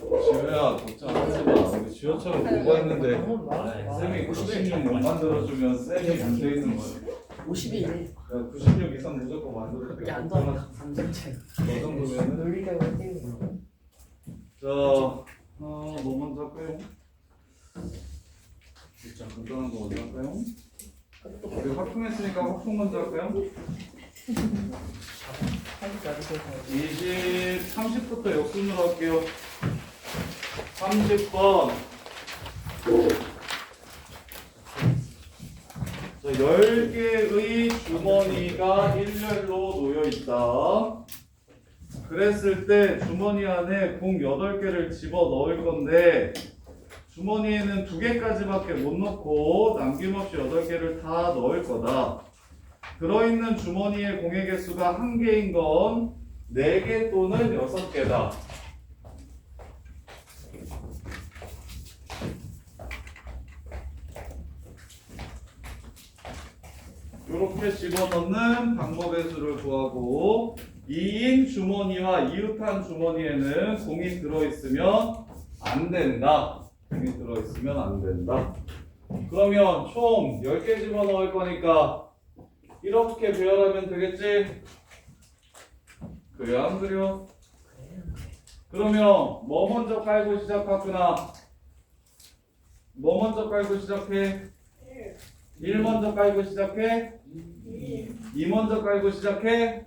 지효야 걱정하지 마. 우리 지효처럼 공부했는데 쌤이 96 못 만들어주면 쌤이 문제 있는 거야. 51. 야, 96 이상 무조건 만들어줄게. 그렇게 안 더하니까 3cm. 너 정도면은 논리적으로 띄우는 거. 자, 뭐 먼저 할까요? 진짜 간단한 거 먼저 할까요? 우리 확통했으니까 확통 먼저 할까요? 30부터 역순으로 할게요. 30번. 자, 10개의 주머니가 일렬로 놓여 있다. 그랬을 때 주머니 안에 공 8개를 집어 넣을 건데 주머니에는 2개까지밖에 못 넣고 남김없이 8개를 다 넣을 거다. 들어있는 주머니의 공의 개수가 1개인 건 4개 또는 6개다. 이렇게 집어넣는 방법의 수를 구하고 2인 주머니와 이웃한 주머니에는 공이 들어있으면 안 된다. 공이 들어있으면 안 된다. 그러면 총 10개 집어넣을 거니까 이렇게 배열하면 되겠지? 그래 안 그려? 그러면 뭐 먼저 깔고 시작하구나. 뭐 먼저 깔고 시작해? 1 먼저 깔고 시작해? 2 먼저 깔고 시작해?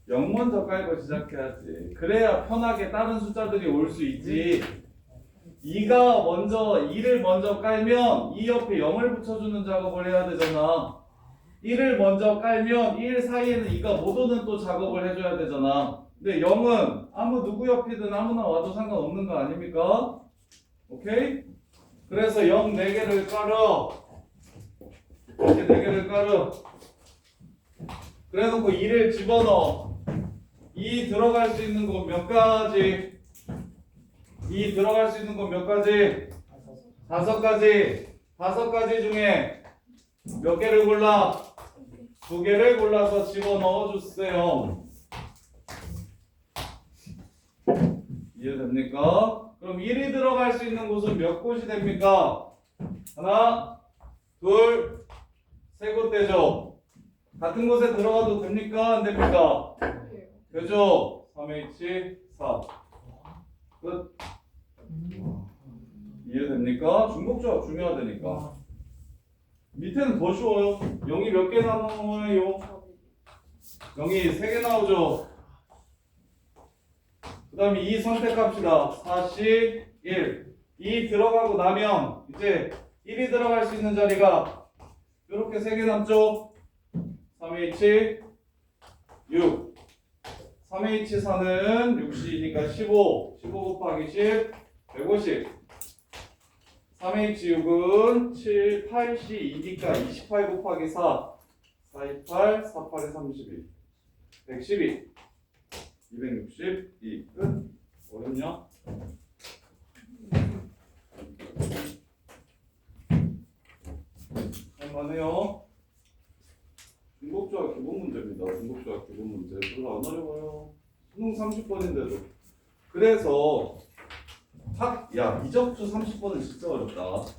0 먼저 깔고 시작해야지. 그래야 편하게 다른 숫자들이 올 수 있지. 2가 먼저 2를 먼저 깔면 2 옆에 0을 붙여주는 작업을 해야 되잖아. 1을 먼저 깔면 1 사이에는 2가 못 오는 또 작업을 해줘야 되잖아. 근데 0은 아무 누구 옆이든 아무나 와도 상관없는 거 아닙니까? 오케이? 그래서 0 4개를 깔어. 이렇게 4개를 깔어. 그래 놓고 2를 집어넣어. 2 들어갈 수 있는 건 몇 가지? 2 들어갈 수 있는 건 몇 가지? 5가지. 5가지 중에 몇 개를 골라? 2개를 골라서 집어넣어 주세요. 이해됩니까? 그럼 1이 들어갈 수 있는 곳은 몇 곳이 됩니까? 하나, 둘, 세 곳 되죠? 같은 곳에 들어가도 됩니까? 안 됩니까? 되죠? 3H, 4. 끝. 이해됩니까? 중복조합 중요하다니까. 밑에는 더 쉬워요. 0이 몇 개 나와요? 0이 3개 나오죠? 그 다음에 2 선택합시다. 4, 1. 2 들어가고 나면 이제 1이 들어갈 수 있는 자리가 이렇게 3개 남죠? 3H, 6. 3H4는 6C니까 15. 15 곱하기 10, 150. 3H6은 7, 8C2니까 28 곱하기 4, 428, 48에 32. 112. 262. 끝. 어렵냐? 할만해요. 중복조합 기본 문제입니다. 중복조합 기본 문제. 별로 안 어려워요. 수능 30번인데도. 그래서 야, 이적수 30번은 진짜 어렵다.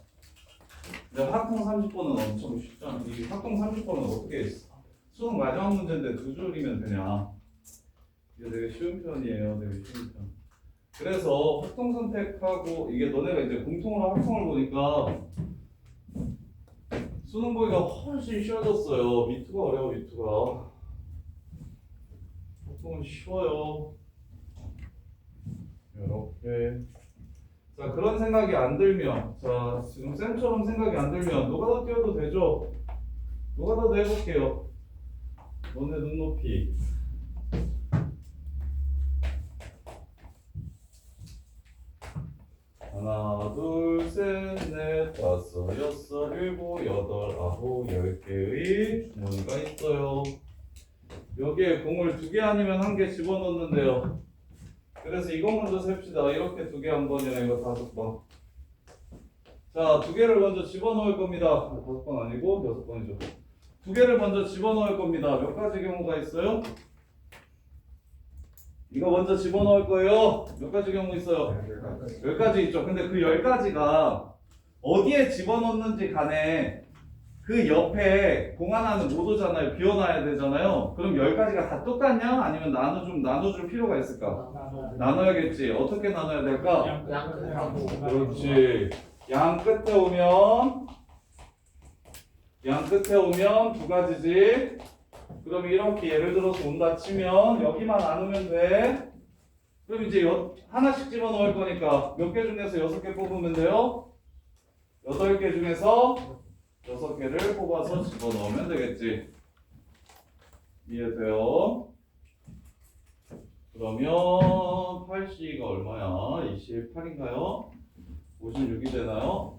근데 학통 30번은 엄청 쉽잖아. 이 학통 30번은 어떻게 했어? 수능 마지막 문제인데 2줄이면 되냐? 이게 되게 쉬운 편이에요. 되게 쉬운 편. 그래서 학통 선택하고 이게 너네가 이제 공통으로 학통을 보니까 수능 보기가 훨씬 쉬워졌어요. 미투가 어려워, 미투가. 학통은 쉬워요. 이렇게. 자, 그런 생각이 안 들면, 자, 지금 쌤처럼 생각이 안 들면 노가다 띄워도 되죠? 노가다도 해볼게요. 너네 눈높이. 하나, 둘, 셋, 넷, 다섯, 여섯, 일곱, 여덟, 아홉, 10개의 주머니가 있어요. 여기에 공을 2개 아니면 1개 집어넣는데요. 그래서 이거 먼저 셉시다. 이렇게 2개 한 번이나 이거 5번. 자, 2개를 먼저 집어넣을 겁니다. 5번 아니고 6번이죠. 두 개를 먼저 집어넣을 겁니다. 몇 가지 경우가 있어요? 이거 먼저 집어넣을 거예요. 몇 가지 경우 있어요? 10가지 있죠. 근데 그 10가지가 어디에 집어넣는지 간에 그 옆에 공간안은 못 오잖아요. 비워놔야 되잖아요. 그럼 10가지가 다 똑같냐? 아니면 나눠줄 필요가 있을까? 나눠야겠지. 어떻게 나눠야 될까? 그렇지. 양 끝에 오면 두 가지지. 그럼 이렇게 예를 들어서 온다 치면 여기만 나누면 돼. 그럼 이제 하나씩 집어넣을 거니까 몇 개 중에서 6개 뽑으면 돼요? 8개 중에서 6개를 뽑아서 집어넣으면 되겠지. 이해돼요? 그러면 8C가 얼마야? 28인가요? 56이 되나요?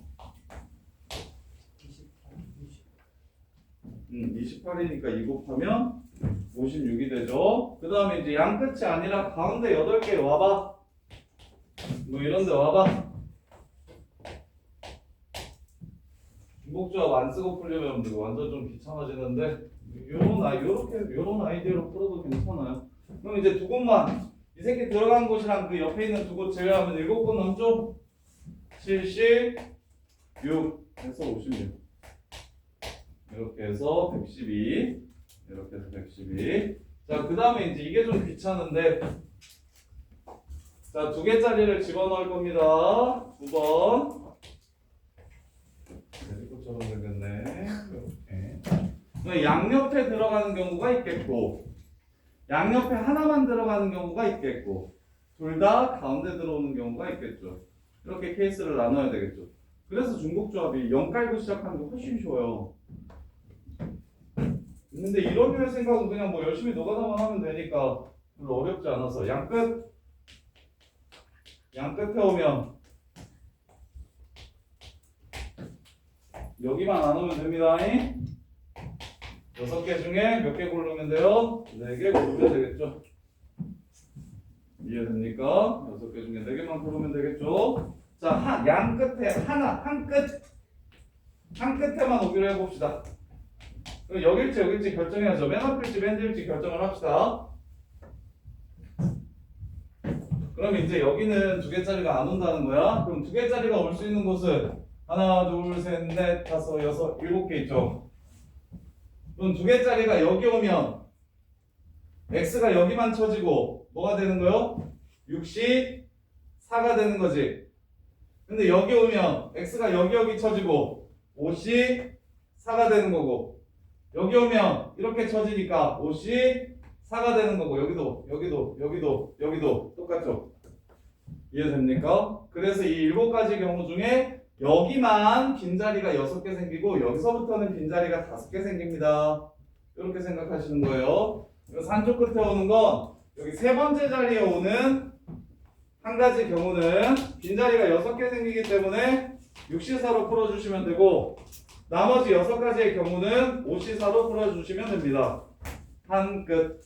28이니까 2 곱하면 56이 되죠. 그 다음에 이제 양 끝이 아니라 가운데 8개 와봐. 뭐 이런 데 와봐. 중복조합 안 쓰고 풀려면 완전 좀 귀찮아지는데 요런 아이디어로 풀어도 괜찮아요. 그럼 이제 두 곳만 이 새끼 들어간 곳이랑 그 옆에 있는 두 곳 제외하면 7곳 남죠? 76 해서 56 이렇게 해서 112 이렇게 해서 112. 자, 그 다음에 이제 이게 좀 귀찮은데 자, 2개짜리를 집어넣을 겁니다. 9번 돼지꽃처럼 생겼네. 이렇게 양옆에 들어가는 경우가 있겠고 양옆에 하나만 들어가는 경우가 있겠고 둘 다 가운데 들어오는 경우가 있겠죠. 이렇게 케이스를 나눠야 되겠죠. 그래서 중복조합이 0 깔고 시작하는 게 훨씬 쉬워요. 근데 이런 류의 생각은 그냥 뭐 열심히 노가다만 하면 되니까 별로 어렵지 않아서 양 끝에 오면 여기만 안 오면 됩니다. 6개 중에 몇 개 고르면 돼요? 4개 고르면 되겠죠. 이해됩니까? 6개 중에 4개만 고르면 되겠죠. 자, 양 끝에 한 끝에만 오기로 해봅시다. 그럼 여길지 결정해야죠. 맨 앞일지 맨 뒤일지 결정을 합시다. 그럼 이제 여기는 2개짜리가 안 온다는 거야. 그럼 2개짜리가 올 수 있는 곳은 하나, 둘, 셋, 넷, 다섯, 여섯, 7개 있죠. 그럼 2개짜리가 여기 오면 x가 여기만 쳐지고 뭐가 되는 거요? 64가 되는 거지. 근데 여기 오면 x가 여기 쳐지고 54가 되는 거고 여기 오면 이렇게 쳐지니까 54가 되는 거고 여기도 똑같죠? 이해됩니까? 그래서 이 7가지 경우 중에 여기만 빈자리가 6개 생기고 여기서부터는 빈자리가 5개 생깁니다. 이렇게 생각하시는 거예요. 그래서 한쪽 끝에 오는 건 여기 세 번째 자리에 오는 한 가지 경우는 빈자리가 6개 생기기 때문에 6시사로 풀어주시면 되고 나머지 6가지의 경우는 5시사로 풀어주시면 됩니다. 한 끝.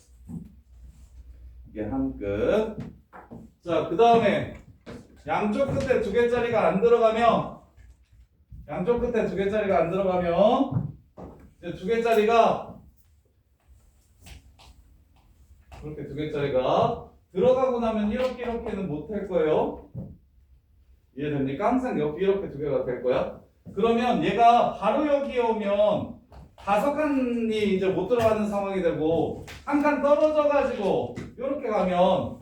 이게 한 끝. 자, 그 다음에 양쪽 끝에 2개짜리가 안 들어가면 이제 2개짜리가 그렇게 2개짜리가 들어가고 나면 이렇게는 못 할 거예요. 이해됩니까? 항상 여기 이렇게 2개가 될 거야. 그러면 얘가 바로 여기에 오면 5칸이 이제 못 들어가는 상황이 되고 한 칸 떨어져 가지고 이렇게 가면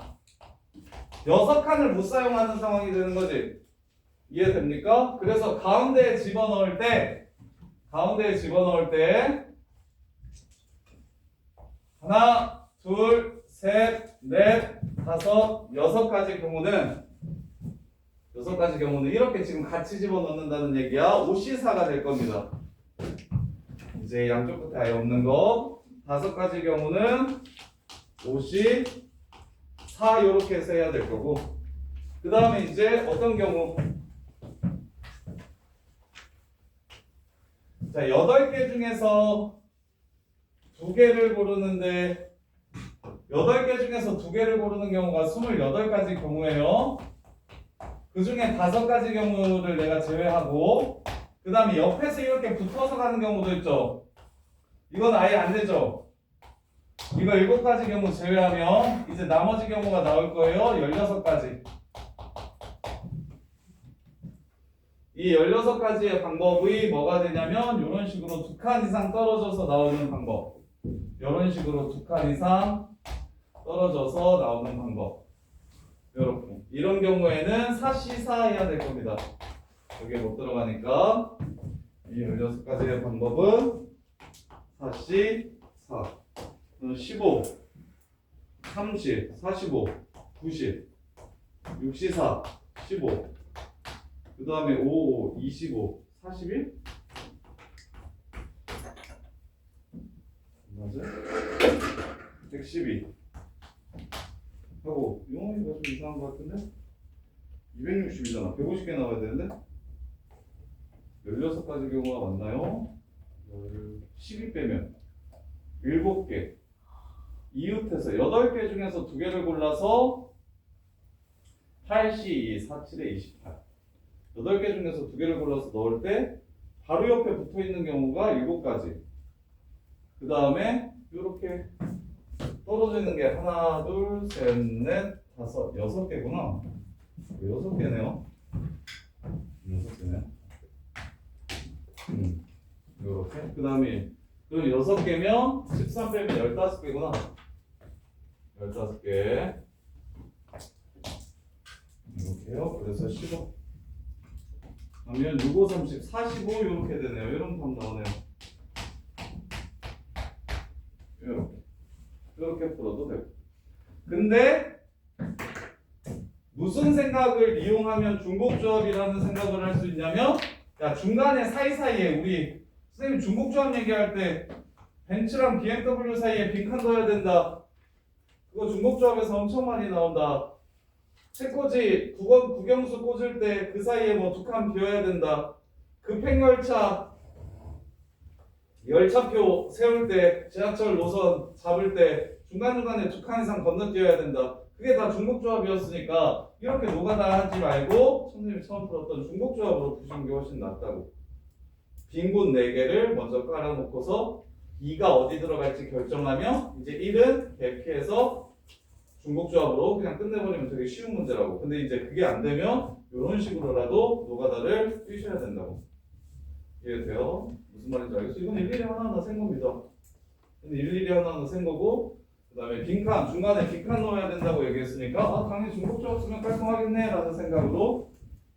6칸을 못 사용하는 상황이 되는 거지. 이해됩니까? 그래서 가운데에 집어넣을 때 하나, 둘, 셋, 넷, 다섯, 6가지 경우는 이렇게 지금 같이 집어넣는다는 얘기야. 5시사가 될 겁니다. 이제 양쪽 끝에 아예 없는 거 5가지 경우는 5시4 이렇게 해서 해야 될 거고 그 다음에 이제 어떤 경우 자 8개 중에서 2개를 고르는데 8개 중에서 2개를 고르는 경우가 28가지 경우예요. 그 중에 5가지 경우를 내가 제외하고 그 다음에 옆에서 이렇게 붙어서 가는 경우도 있죠. 이건 아예 안 되죠. 이거 7가지 경우 제외하면 이제 나머지 경우가 나올 거예요. 16가지. 이 16가지의 방법이 뭐가 되냐면 이런 식으로 2칸 이상 떨어져서 나오는 방법. 이런 식으로 2칸 이상 떨어져서 나오는 방법. 이렇게. 이런 경우에는 사시사해야 될 겁니다. 여기에 못 들어가니까 이 16가지의 방법은 사시, 사, 15, 30, 45, 90, 64, 15, 그 다음에 5, 25, 41? 맞아? 112 하고 이거 좀 이상한 것 같은데? 260이잖아. 150개 나와야 되는데? 16가지 경우가 맞나요? 12 빼면 7개. 이웃에서 8개 중에서 2개를 골라서 8C 2, 47에 28. 8개 중에서 2개를 골라서 넣을 때 바로 옆에 붙어 있는 경우가 7가지. 그 다음에 이렇게 떨어져 있는 게 하나, 둘, 셋, 넷, 다섯, 6개구나. 6개네요. 6개네. 이렇게. 그 다음에 그럼 6개면 13 빼면 15개구나. 15개. 이렇게요. 그래서 15. 그러면 6, 5, 30, 45 이렇게 되네요. 이런 감 나오네요. 이렇게 풀어도 되고. 근데 무슨 생각을 이용하면 중복조합이라는 생각을 할 수 있냐면, 야, 중간에 사이사이에 우리 선생님 중복조합 얘기할 때 벤츠랑 BMW 사이에 빈칸 넣어야 된다. 그거 중복조합에서 엄청 많이 나온다. 책꽂이 국영수 꽂을 때 그 사이에 뭐 2칸 비워야 된다. 급행열차 열차표 세울 때 지하철 노선 잡을 때 중간중간에 2칸 이상 건너뛰어야 된다. 그게 다 중복조합이었으니까 이렇게 노가다 하지 말고 선생님이 처음 풀었던 중복조합으로 푸시는 게 훨씬 낫다고. 빈곳 4개를 먼저 깔아놓고서 2가 어디 들어갈지 결정하면 이제 1은 대피해서 중복조합으로 그냥 끝내버리면 되게 쉬운 문제라고. 근데 이제 그게 안 되면 이런 식으로라도 노가다를 뛰셔야 된다고. 이해돼요? 무슨 말인지 알겠어? 이건 일일이 하나하나 센 겁니다. 근데 일일이 하나하나 센 거고, 그 다음에 빈칸, 중간에 빈칸 넣어야 된다고 얘기했으니까 아, 당연히 중복조합 쓰면 깔끔하겠네 라는 생각으로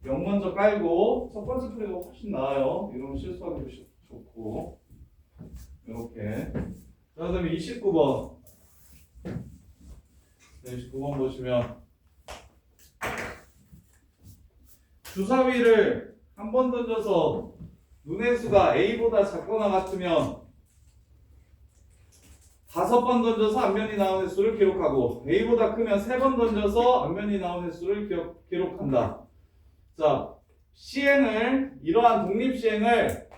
0 먼저 깔고 첫 번째 풀이가 훨씬 나아요. 이러면 실수하기 좋고. 이렇게. 자, 그 다음에 29번. 29번 보시면 주사위를 한 번 던져서 눈의 수가 A보다 작거나 같으면 5번 던져서 앞면이 나온 횟수를 기록하고 A보다 크면 3번 던져서 앞면이 나온 횟수를 기록한다. 자, 시행을 이러한 독립시행을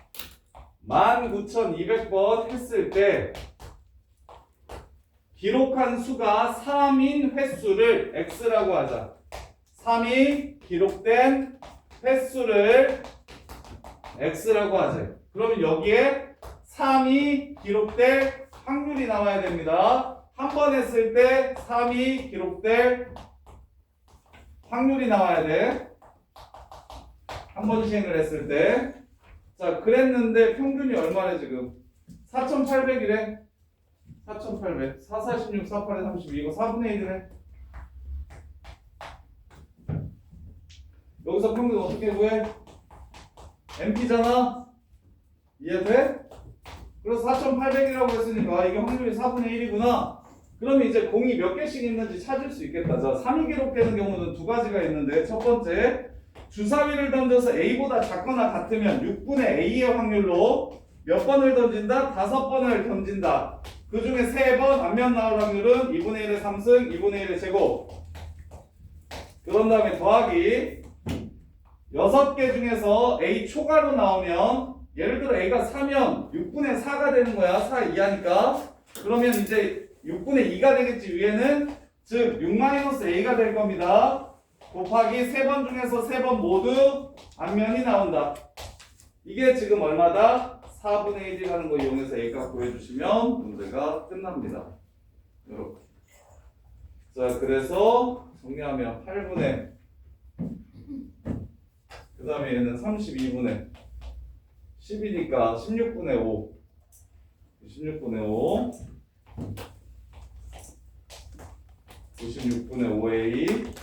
19,200번 했을 때 기록한 수가 3인 횟수를 X라고 하자. 3이 기록된 횟수를 X라고 하자. 그러면 여기에 3이 기록될 확률이 나와야 됩니다. 한 번 했을 때 3이 기록될 확률이 나와야 돼. 한 번 시행을 했을 때. 자, 그랬는데 평균이 얼마래 지금? 4,800이래. 4,800. 4, 46, 4, 8에 32. 이거 4분의 1이래. 여기서 평균 어떻게 구해? MP잖아? 이해돼? 그래서 4,800이라고 했으니까 이게 확률이 4분의 1이구나. 그러면 이제 공이 몇 개씩 있는지 찾을 수 있겠다. 자, 3이 기록되는 경우는 2가지가 있는데, 첫 번째, 주사위를 던져서 A보다 작거나 같으면 6분의 A의 확률로 몇 번을 던진다? 5번을 던진다. 그 중에 3번 앞면 나올 확률은 2분의 1의 3승, 2분의 1의 제곱. 그런 다음에 더하기 6개 중에서 A 초과로 나오면, 예를 들어 A가 4면 6분의 4가 되는 거야. 4 이하니까. 그러면 이제 6분의 2가 되겠지, 위에는. 즉 6-A가 될 겁니다. 곱하기 3번 중에서 3번 모두 앞면이 나온다. 이게 지금 얼마다? 4분의 1이라는 거 이용해서 A값 구해주시면 문제가 끝납니다. 이렇게. 자, 그래서 정리하면 8분의 그 다음에 얘는 32분의 10이니까 16분의 5 16분의 5 96분의 5A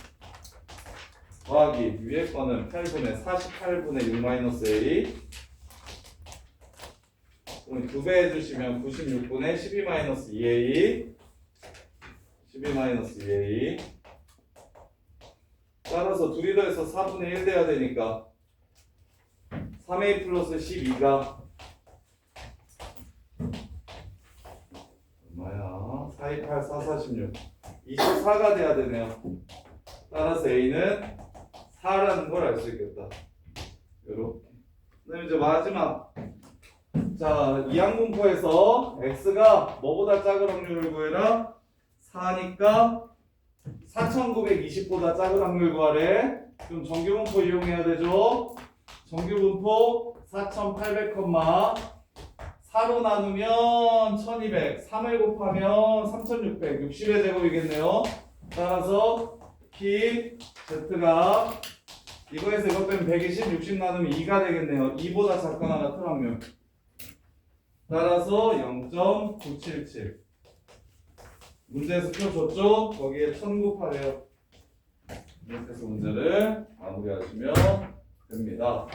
더하기 위에 거는 8분의 48분의 6-A 그럼 2배 해주시면 96분의 12-2A 12-2A 따라서 둘이 더해서 4분의 1 돼야 되니까 3A 플러스 12가 얼마야? 4, 2, 8, 4, 46 24가 돼야 되네요. 따라서 A는 4라는 걸 알 수 있겠다. 요렇게. 그다음에 이제 마지막 자 이항분포에서 X가 뭐보다 작은 확률을 구해라? 4니까 4920보다 작은 확률 구하래. 그럼 정규분포 이용해야 되죠. 정규분포 4800, 4로 나누면 1200, 3을 곱하면 3600, 60의 제곱이겠네요. 따라서 P, Z가 이거에서 이것 빼면 120, 60 나누면 2가 되겠네요. 2보다 작거나 같은 확률. 따라서 0.977. 문제에서 펴줬죠? 거기에 1000 곱하래요. 이렇게 해서 문제를 마무리하시면 됩니다.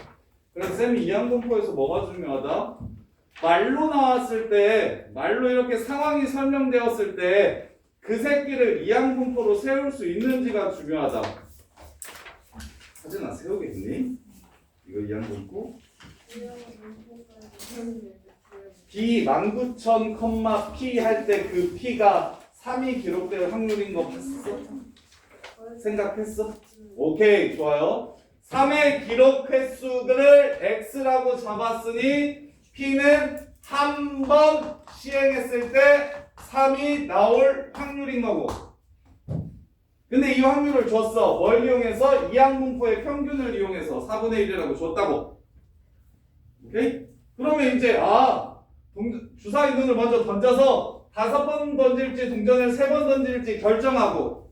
그래서 쌤이 이항분포에서 뭐가 중요하다? 말로 나왔을 때, 말로 이렇게 상황이 설명되었을 때 그 새끼를 이항분포로 세울 수 있는지가 중요하다. 하진아 세우겠니? 이거 이항분포? B 19,000, P 할 때 그 P가 3이 기록될 확률인 거 봤어? 생각했어? 오케이, 좋아요. 3의 기록 횟수를 X라고 잡았으니 P는 한 번 시행했을 때 3이 나올 확률인 거고. 근데 이 확률을 줬어. 뭘 이용해서? 이항분포의 평균을 이용해서 4분의 1이라고 줬다고. 오케이? 그러면 이제 주사위 눈을 먼저 던져서 5번 던질지 동전을 3번 던질지 결정하고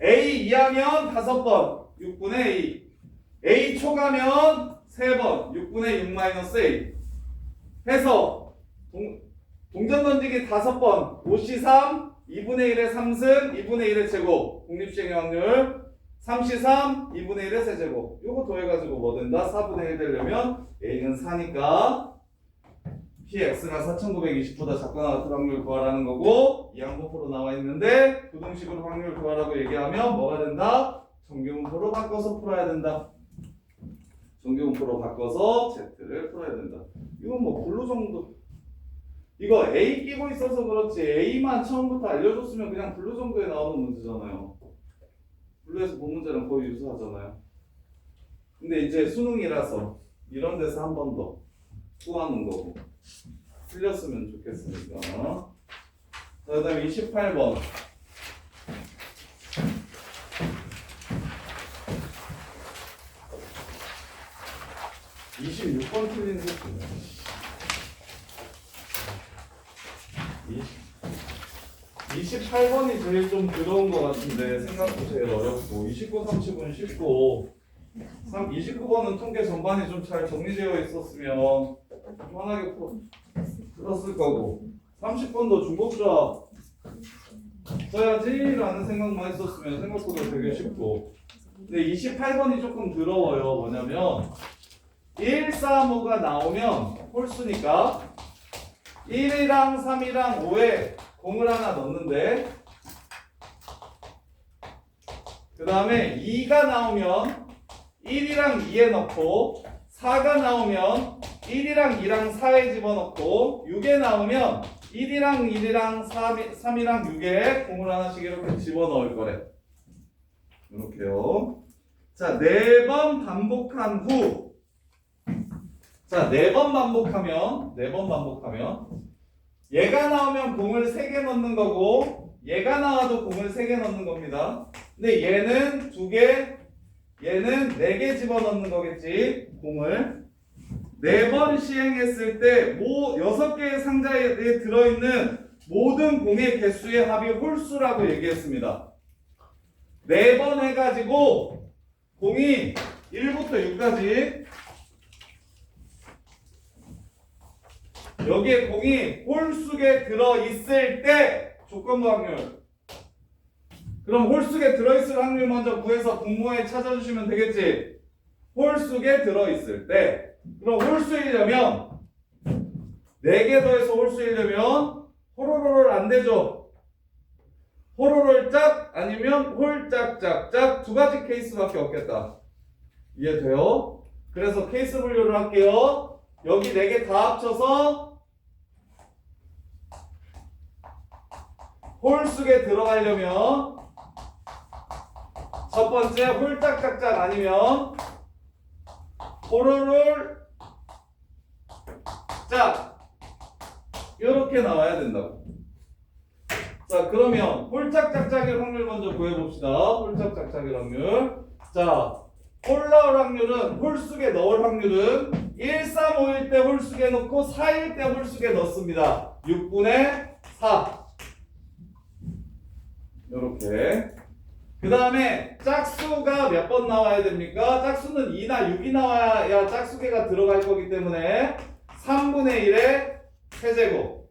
A 이하면 5번 6분의 A A 초가면 3번 6분의 6-A 해서 동전 던지기 5번 5C3 2분의 1의 3승 2분의 1의 제곱 독립시행의 확률 3C3 2분의 1의 세제곱 요거 더해가지고 뭐 된다? 4분의 1 되려면 A는 4니까 PX가 4920보다 작거나 같은 확률 구하라는 거고 이항분포로 나와 있는데 부동식으로 확률 구하라고 얘기하면 뭐가 된다? 정규분포로 바꿔서 풀어야 된다. 정규분포로 바꿔서 Z를 풀어야 된다. 이건 뭐 블루 정도 이거 A 끼고 있어서 그렇지 A만 처음부터 알려줬으면 그냥 블루 정도에 나오는 문제잖아요. 블루에서 본 문제랑 거의 유사하잖아요. 근데 이제 수능이라서 이런 데서 한 번 더 구하는 거고 틀렸으면 좋겠으니까. 자, 그 다음에 28번 26번 틀린 새끼네. 28번이 제일 좀 더러운 것 같은데 생각도 제일 어렵고 29, 30은 쉽고 29번은 통계 전반이 좀 잘 정리되어 있었으면 편하게 풀었을 거고 30번도 중복조합 써야지 라는 생각만 있었으면 생각보다 되게 쉽고 근데 28번이 조금 더러워요. 뭐냐면 1, 4, 5가 나오면 홀수니까 1이랑 3이랑 5에 공을 하나 넣는데 그 다음에 2가 나오면 1이랑 2에 넣고 4가 나오면 1이랑 2랑 4에 집어넣고 6에 나오면 1이랑 1이랑 3이랑 6에 공을 하나씩 이렇게 집어넣을 거래. 이렇게요. 자, 4번 반복한 후 자, 4번 반복하면 얘가 나오면 공을 3개 넣는 거고 얘가 나와도 공을 3개 넣는 겁니다. 근데 얘는 2개, 얘는 4개 집어넣는 거겠지. 공을 4번 시행했을 때 6개의 상자에 들어있는 모든 공의 개수의 합이 홀수라고 얘기했습니다. 4번 해가지고 공이 1부터 6까지 여기에 공이 홀수에 들어있을 때 조건부 확률. 그럼 홀수에 들어있을 확률 먼저 구해서 분모에 찾아주시면 되겠지. 홀수에 들어있을 때. 그럼 홀수이려면 4개 더해서 홀수이려면 호로로를 안 되죠. 호로롤 짝 아니면 홀짝짝짝 2가지 케이스밖에 없겠다. 이해돼요? 그래서 케이스 분류를 할게요. 여기 4개 다 합쳐서 홀수에 들어가려면 첫 번째 홀짝짝짝 아니면 호로롤 짝 이렇게 나와야 된다고. 자, 그러면 홀짝짝짝의 확률 먼저 구해봅시다. 홀짝짝짝의 확률. 자, 홀 나올 확률은 홀수에 넣을 확률은 1, 3, 5일 때 홀수에 넣고 4일 때 홀수에 넣습니다. 6분의 4 이렇게. 그 다음에 짝수가 몇 번 나와야 됩니까? 짝수는 2나 6이 나와야 짝수계가 들어갈 거기 때문에 3분의 1의 세제곱.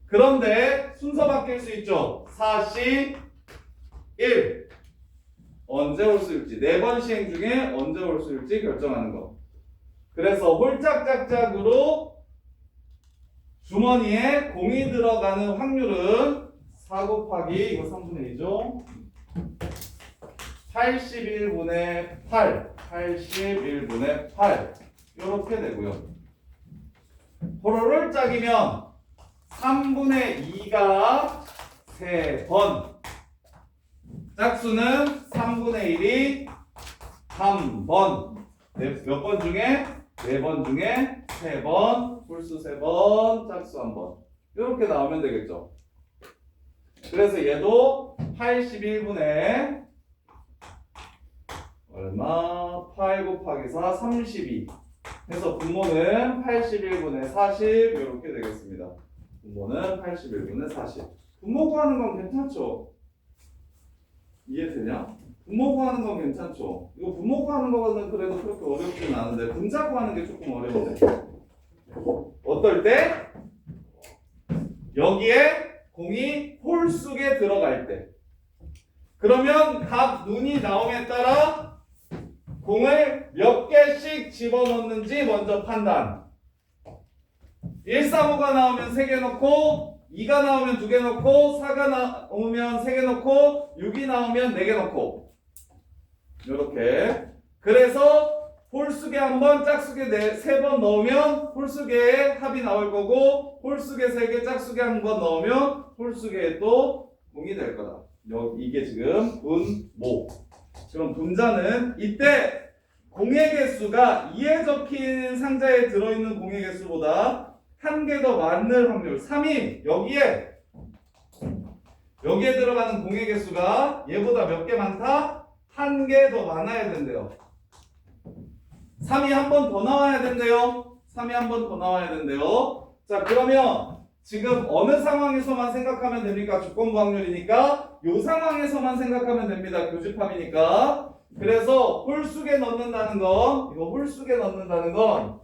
그런데 순서 바뀔 수 있죠. 4시 1 언제 홀수일지 4번 시행 중에 언제 홀수일지 결정하는 거. 그래서 홀짝짝짝으로 주머니에 공이 들어가는 확률은 4 곱하기 이거 3분의 2죠. 81분의 8 81분의 8 이렇게 되고요. 호로를 짝이면 3분의 2가 3번. 짝수는 3분의 1이 3번. 몇 번 중에? 4번 중에 3번. 홀수 3번, 짝수 1번. 이렇게 나오면 되겠죠. 그래서 얘도 81분의 얼마? 8 곱하기 4, 32. 그래서 분모는 81분의 40 이렇게 되겠습니다. 분모는 81분의 40. 분모 구하는 건 괜찮죠? 이해되냐? 분모 구하는 건 괜찮죠? 이거 분모 구하는 거는 그래도 그렇게 어렵진 않은데 분자 구하는 게 조금 어려운데. 어떨 때? 여기에 공이 홀수에 들어갈 때. 그러면 각 눈이 나옴에 따라 공을 몇 개씩 집어넣는지 먼저 판단. 1, 3, 5가 나오면 3개 넣고 2가 나오면 2개 넣고 4가 나오면 3개 넣고 6이 나오면 4개 넣고 이렇게. 그래서 홀수계 1번, 짝수계 3번 넣으면 홀수계에 합이 나올 거고 홀수계 3개, 짝수계 1번 넣으면 홀수계에 또 공이 될 거다. 이게 지금 분모. 그럼 분자는 이때 공의 개수가 2에 적힌 상자에 들어있는 공의 개수보다 1개 더 많을 확률 3이 여기에 들어가는 공의 개수가 얘보다 몇 개 많다? 1개 더 많아야 된대요. 3이 한 번 더 나와야 된대요. 3이 한 번 더 나와야 된대요. 자, 그러면 지금 어느 상황에서만 생각하면 됩니까? 조건부 확률이니까 이 상황에서만 생각하면 됩니다. 교집합이니까. 그래서 홀수에 넣는다는 건 이거 홀수에 넣는다는 건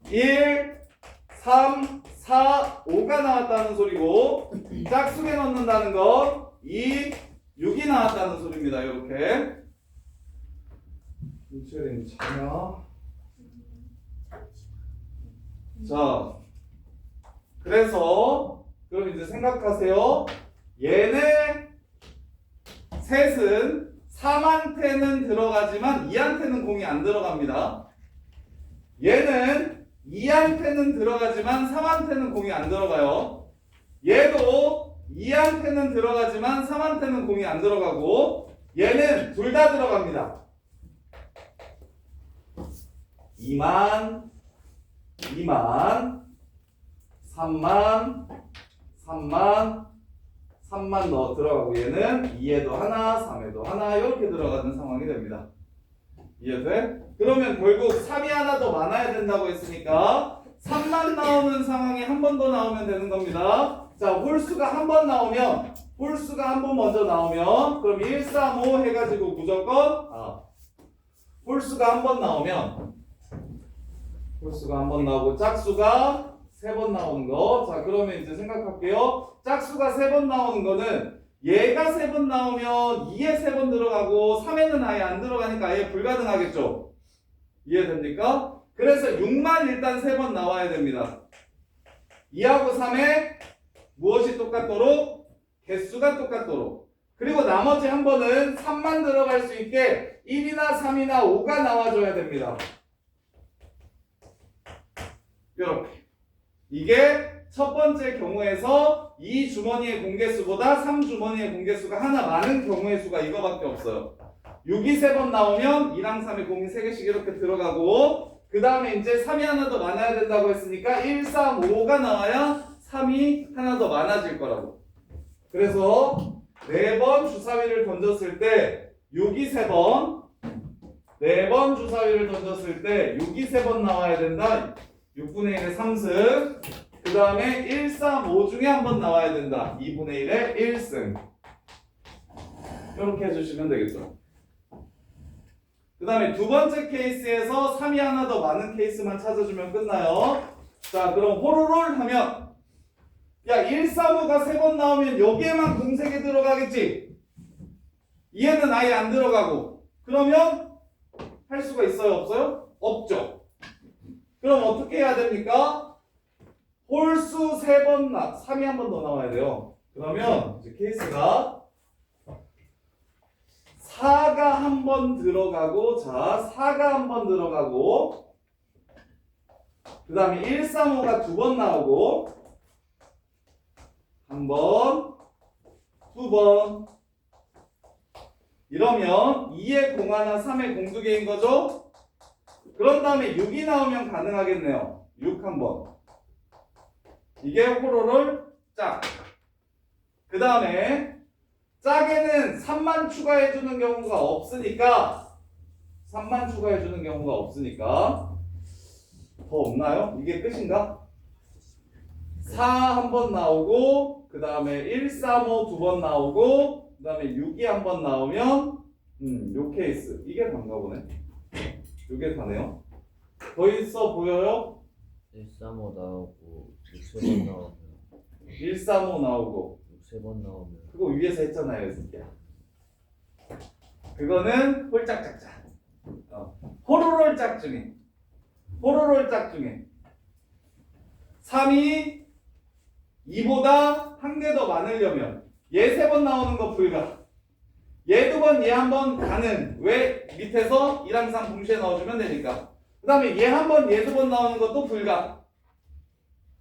1, 3, 4, 5가 나왔다는 소리고 짝수에 넣는다는 건 2, 6이 나왔다는 소리입니다. 이렇게. 인체링 참여. 자, 그래서 그럼 이제 생각하세요. 얘네 셋은 3한테는 들어가지만 2한테는 공이 안 들어갑니다. 얘는 2한테는 들어가지만 3한테는 공이 안 들어가요. 얘도 2한테는 들어가지만 3한테는 공이 안 들어가고 얘는 둘 다 들어갑니다. 2만 3만 3만 넣어 들어가고 얘는 2에도 하나 3에도 하나 이렇게 들어가는 상황이 됩니다. 이해돼? 그러면 결국 3이 하나 더 많아야 된다고 했으니까 3만 나오는 상황이 한 번 더 나오면 되는 겁니다. 자, 홀수가 한 번 나오면 홀수가 한 번 먼저 나오면 그럼 1, 3, 5 해가지고 무조건 홀수가 한 번 나오면 홀수가 한 번 나오고 짝수가 3번 나오는 거. 자, 그러면 이제 생각할게요. 짝수가 3번 나오는 거는 얘가 3번 나오면 2에 3번 들어가고 3에는 아예 안 들어가니까 아예 불가능하겠죠? 이해됩니까? 그래서 6만 일단 3번 나와야 됩니다. 2하고 3에 무엇이 똑같도록? 개수가 똑같도록. 그리고 나머지 한 번은 3만 들어갈 수 있게 1이나 3이나 5가 나와줘야 됩니다. 이렇게. 이게 첫 번째 경우에서 2주머니의 공개수보다 3주머니의 공개수가 하나 많은 경우의 수가 이거밖에 없어요. 6이 3번 나오면 2랑 3에 공이 3개씩 이렇게 들어가고 그 다음에 이제 3이 하나 더 많아야 된다고 했으니까 1, 3, 5가 나와야 3이 하나 더 많아질 거라고. 그래서 4번 주사위를 던졌을 때 6이 3번 4번 주사위를 던졌을 때 6이 3번 나와야 된다. 6분의 1의 3승 그 다음에 1, 3, 5 중에 한 번 나와야 된다. 2분의 1의 1승 이렇게 해주시면 되겠죠. 그 다음에 두 번째 케이스에서 3이 하나 더 많은 케이스만 찾아주면 끝나요. 자, 그럼 호로롤 하면 야 1, 3, 5가 3번 나오면 여기에만 공 3개 들어가겠지. 얘는 아예 안 들어가고 그러면 할 수가 있어요? 없어요? 없죠. 그럼 어떻게 해야 됩니까? 홀수 3번 3이 한 번 더 나와야 돼요. 그러면 이제 케이스가 4가 한 번 들어가고 자 4가 한 번 들어가고 그 다음에 1, 3, 5가 2번 나오고 한 번, 2번 이러면 2의 공 하나, 3의 공 2개인 거죠? 그런 다음에 6이 나오면 가능하겠네요. 6 한 번. 이게 호로롤 짝. 그 다음에 짝에는 3만 추가해주는 경우가 없으니까 3만 추가해주는 경우가 없으니까 더 없나요? 이게 끝인가? 4 한 번 나오고 그 다음에 1, 3, 5 두 번 나오고 그 다음에 6이 한 번 나오면 요 케이스 이게 단가 보네. 요게 다네요. 더 있어 보여요? 1, 3, 5 나오고 6, 3번 나오면 1, 3, 5 나오고 6, 3번 나오면 그거 위에서 했잖아요, 이 새끼야. 그거는 홀짝짝짝. 호로롤 짝 중에 호로롤 짝 중에 3이 2보다 한 개 더 많으려면 얘 3번 나오는 거 불가. 얘 2번, 얘 한 번 가능. 왜? 밑에서 2랑 3 동시에 넣어주면 되니까. 그 다음에 얘 한 번, 얘 2번 나오는 것도 불가.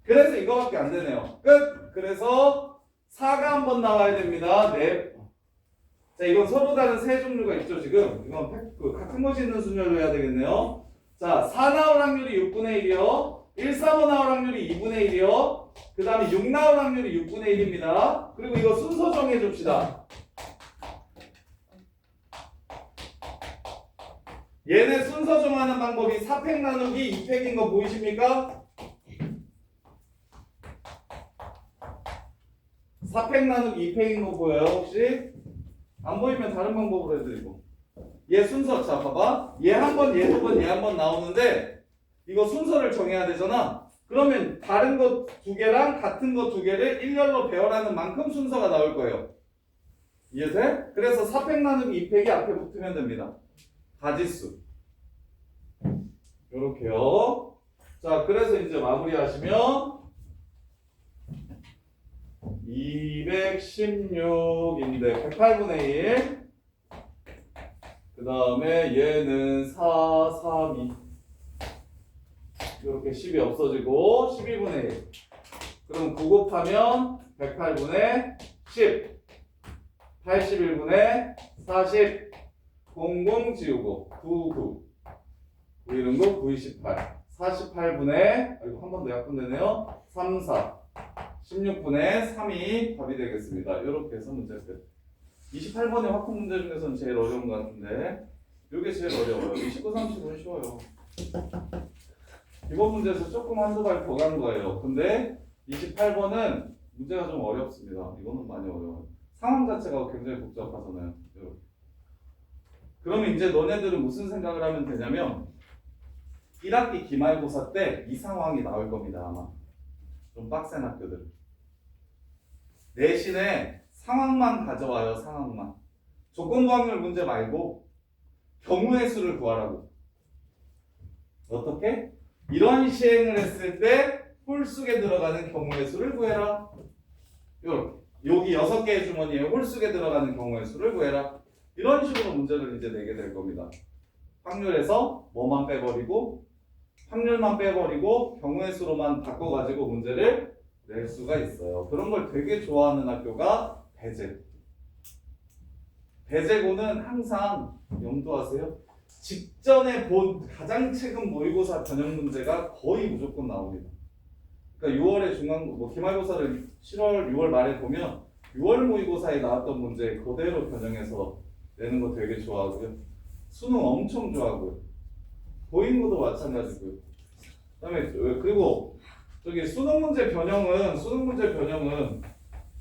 그래서 이거밖에 안 되네요. 끝! 그래서 4가 한 번 나와야 됩니다. 네. 자, 이건 서로 다른 세 종류가 있죠, 지금. 이건 같은 것이 있는 순열로 해야 되겠네요. 자, 4 나올 확률이 6분의 1이요. 1, 3, 5 나올 확률이 2분의 1이요. 그 다음에 6 나올 확률이 6분의 1입니다. 그리고 이거 순서 정해줍시다. 얘네 순서 정하는 방법이 4팩 나누기 2팩인 거 보이십니까? 4팩 나누기 2팩인 거 보여요 혹시? 안 보이면 다른 방법으로 해드리고. 얘 순서 자 봐봐. 얘 한 번, 얘 2번, 얘 한 번 나오는데 이거 순서를 정해야 되잖아. 그러면 다른 거 2개랑 같은 거 2개를 일렬로 배열하는 만큼 순서가 나올 거예요. 이해돼? 그래서 4팩 나누기 2팩이 앞에 붙으면 됩니다. 가지수. 요렇게요. 자, 그래서 이제 마무리하시면 216인데 108분의 1. 그 다음에 얘는 4, 3, 2. 이렇게 10이 없어지고 12분의 1. 그럼 9 곱하면 108분의 10. 81분의 40. 00 지우고 99. 9 이런 거 9, 28. 48분의 아이고 한 번 더 약분되네요. 3, 4. 16분의 3이 답이 되겠습니다. 이렇게 해서 문제 끝. 28번의 확통 문제 중에서는 제일 어려운 것 같은데 이게 제일 어려워요. 29, 30은 쉬워요. 이번 문제에서 조금 한두 발 더 간 거예요. 근데 28번은 문제가 좀 어렵습니다. 이거는 많이 어려워요. 상황 자체가 굉장히 복잡하잖아요. 이렇게. 그러면 이제 너네들은 무슨 생각을 하면 되냐면 1학기 기말고사 때 이 상황이 나올 겁니다. 아마 좀 빡센 학교들 내신에 상황만 가져와요. 상황만. 조건부 확률 문제 말고 경우의 수를 구하라고. 어떻게? 이런 시행을 했을 때 홀수에 들어가는 경우의 수를 구해라. 요렇게. 여기 6개의 주머니에 홀수에 들어가는 경우의 수를 구해라. 이런 식으로 문제를 이제 내게 될 겁니다. 확률에서 뭐만 빼버리고 확률만 빼버리고 경우의 수로만 바꿔가지고 문제를 낼 수가 있어요. 그런 걸 되게 좋아하는 학교가 배제고. 배제고는 항상 염두하세요. 직전에 본 가장 최근 모의고사 변형 문제가 거의 무조건 나옵니다. 그러니까 6월에 기말고사를 7월, 6월 말에 보면 6월 모의고사에 나왔던 문제 그대로 변형해서 내는 거 되게 좋아하고요. 수능 엄청 좋아하고요. 보잉고도 마찬가지고요. 그다음에 그리고 저기 수능 문제 변형은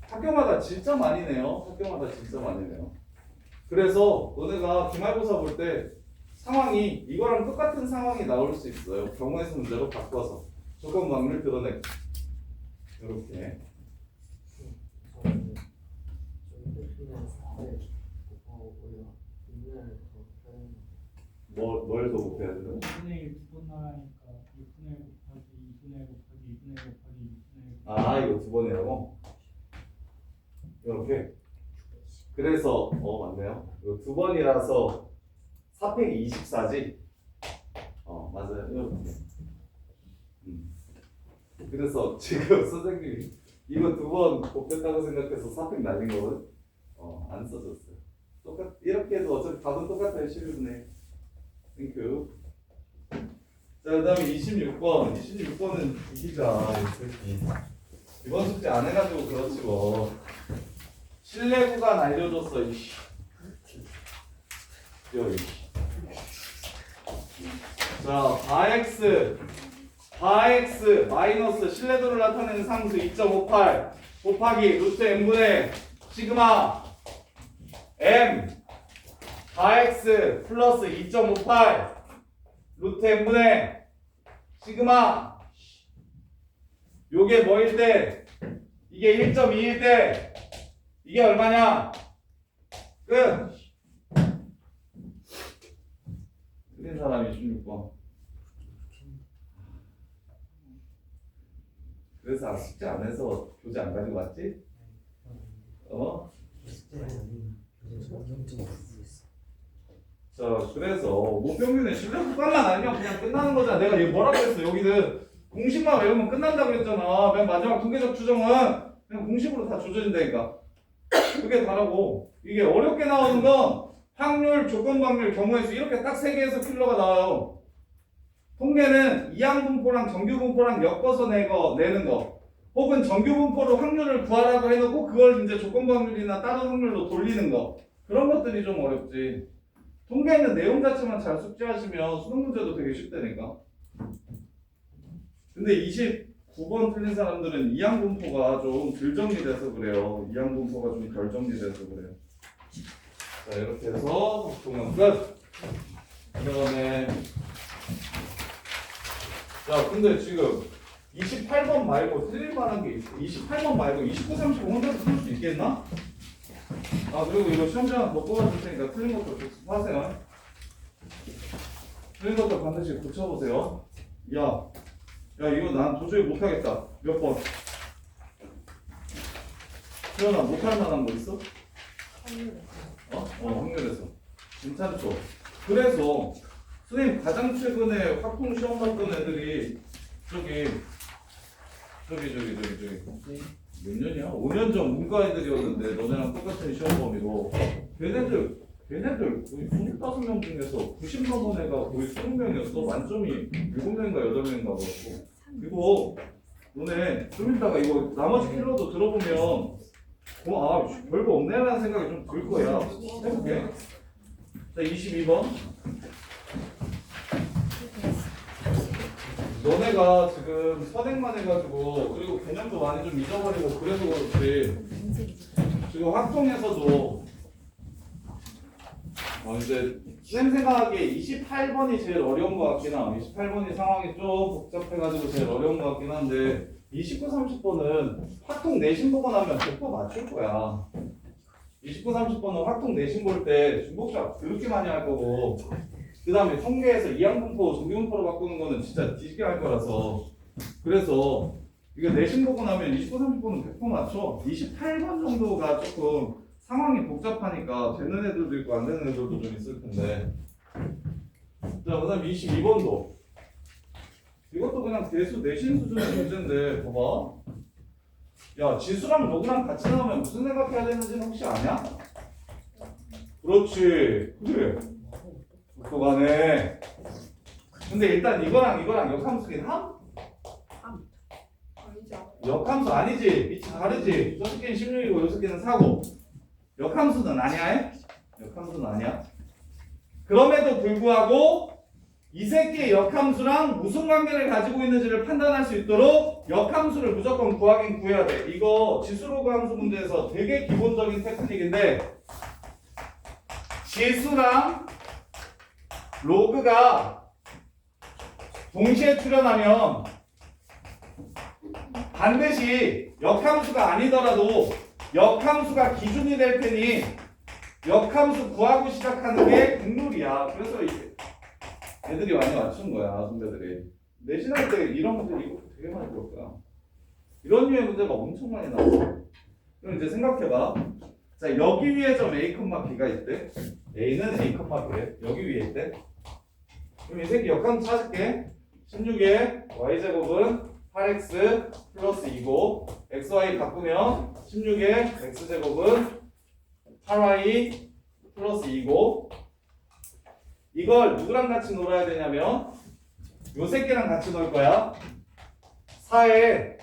학교마다 진짜 많이 내요. 학교마다 진짜 많이 내요. 그래서 너네가 기말고사 볼 때 상황이 이거랑 똑같은 상황이 나올 수 있어요. 경우에서 문제로 바꿔서 조건 확률 드러내고 이렇게. 뭘 더 곱해야 되나? 2분의 1 두 번 나가니까 6분의 1 곱하기 2분의 1 곱하기 2분의 1 곱하기 2분의 1 아 이거 두 번이라고? 이렇게. 그래서 맞네요. 이거 두 번이라서 4팩 24지? 맞아요. 이렇게. 그래서 지금 선생님이 이거 두 번 곱했다고 생각해서 4팩 날린 거는 안 써줬어요. 이렇게 해도 어차피 답은 똑같아요. 11분의 땡큐. 자, 그 다음에 26번. 26번은 이기자. 이번 숙제 안 해가지고 그렇지 뭐. 실내 구간 알려줬어. 이씨. 여기. 자, 바x 마이너스 신뢰도를 나타내는 상수 2.58 곱하기 루트 n분의 시그마 m 바x 플러스 2.58 루트 n분의 시그마 요게 뭐일 때 이게 1.2일 때 이게 얼마냐? 끝. 틀린 사람이 16번. 그래서 숙제 안 해서 교재 안 가지고 왔지? 자, 그래서 목평균의 실력 구간만 알면 그냥 끝나는 거잖아. 내가 이거 뭐라고 했어? 여기는 공식만 외우면 끝난다고 그랬잖아. 맨 마지막 통계적 추정은 그냥 공식으로 다 조져진다니까. 그게 다라고. 이게 어렵게 나오는 건 확률, 조건 확률, 경우의 수 이렇게 딱 세 개에서 킬러가 나와요. 통계는 이항 분포랑 정규 분포랑 엮어서 내는 거. 혹은 정규 분포로 확률을 구하라고 해놓고 그걸 이제 조건 확률이나 다른 확률로 돌리는 거. 그런 것들이 좀 어렵지. 통계는 내용 자체만 잘 숙지하시면 수능 문제도 되게 쉽다니까. 근데 29번 틀린 사람들은 이항 분포가 좀 덜 정리돼서 그래요. 이항 분포가 좀 덜 정리돼서 그래요. 자, 이렇게 해서 동영 끝. 그다음에 자, 근데 지금 28번 말고 틀릴 만한 게 있어. 28번 말고 29, 30 혼자서 풀 수 있겠나? 아, 그리고 이거 시험장 못 뽑아줄 테니까 틀린 것도 하세요. 틀린 것도 반드시 고쳐보세요. 야, 이거 난 도저히 못하겠다. 몇 번? 태연아, 못할 만한 거 있어? 확률에서. 괜찮죠? 그래서 선생님 가장 최근에 확통 시험 봤던 애들이 저기 몇 년이야? 5년 전 문과 애들이었는데 너네랑 똑같은 시험 범위로 걔네들 거의 25명 중에서 90 넘은 애가 거의 20명이었어. 만점이 7명인가 8명인가 그렇고. 그리고 너네 좀 이따가 이거 나머지 킬러도 들어보면 별거 없네라는 생각이 좀 들 거야. 해볼게. 자, 22번. 너네가 지금 선행만 해가지고 그리고 개념도 많이 좀 잊어버리고 그래서 그렇지. 지금 확통에서도 이제 쌤 생각하기에 28번이 제일 어려운 것 같긴 함. 28번이 상황이 좀 복잡해가지고 제일 어려운 것 같긴 한데 29, 30번은 확통 내신 보고 나면 100% 맞출 거야. 29, 30번은 확통 내신 볼 때 중복잡 그렇게 많이 할 거고 그 다음에 통계에서 이항분포, 정비분포로 바꾸는 거는 진짜 뒤지게 할 거라서 그래서 이거 내신 보고 나면 29, 30번은 100% 맞춰. 28번 정도가 조금 상황이 복잡하니까 되는 애들도 있고 안 되는 애들도 좀 있을 텐데 자, 그 다음 22번도 이것도 그냥 대수 내신 수준의 문제인데 봐봐 야 지수랑 로그랑 같이 나오면 무슨 생각해야 되는지는 혹시 아냐? 그렇지 그래 그거네 근데 일단 이거랑 역함수긴 함? 아니죠. 역함수 아니지 위치 다르지 저쪽 개는 16이고 요쪽 개는 4고 역함수는 아니야? 역함수는 아니야 그럼에도 불구하고 이 새끼의 역함수랑 무슨 관계를 가지고 있는지를 판단할 수 있도록 역함수를 무조건 구하긴 구해야 돼. 이거 지수로그 함수 문제에서 되게 기본적인 테크닉인데 지수랑 로그가 동시에 출현하면 반드시 역함수가 아니더라도 역함수가 기준이 될 테니 역함수 구하고 시작하는 게 국룰이야. 그래서 이제 애들이 많이 맞춘 거야, 선배들이. 내신할 때 이런 문제 이거 되게 많이 볼 거야. 이런 류의 문제가 엄청 많이 나왔어. 그럼 이제 생각해봐. 자, 여기 위에 점 A, B가 있대. A는 A, B래. 여기 위에 있대. 그럼 이 새끼 역함수 찾을게. 16에 Y제곱은 8X 플러스 2고 XY 바꾸면 16에 X제곱은 8Y 플러스 2고 이걸 누구랑 같이 놀아야 되냐면 요 새끼랑 같이 놀 거야. 4에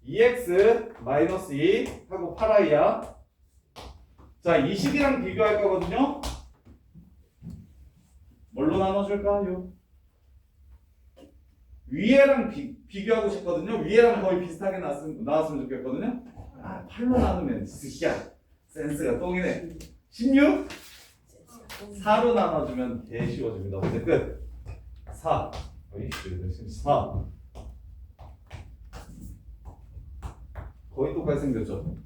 2x 마이너스 2 하고 8i야. 자, 이 식이랑 비교할 거거든요. 뭘로 나눠줄까요? 위에랑 비교하고 싶거든요. 위에랑 거의 비슷하게 나왔으면 좋겠거든요. 아, 8로 나누면 진짜 센스가 똥이네. 16? 4로 나눠주면 개 쉬워집니다. 문제 끝. 4. 어이, 4. 거의 똑같이 생겼죠?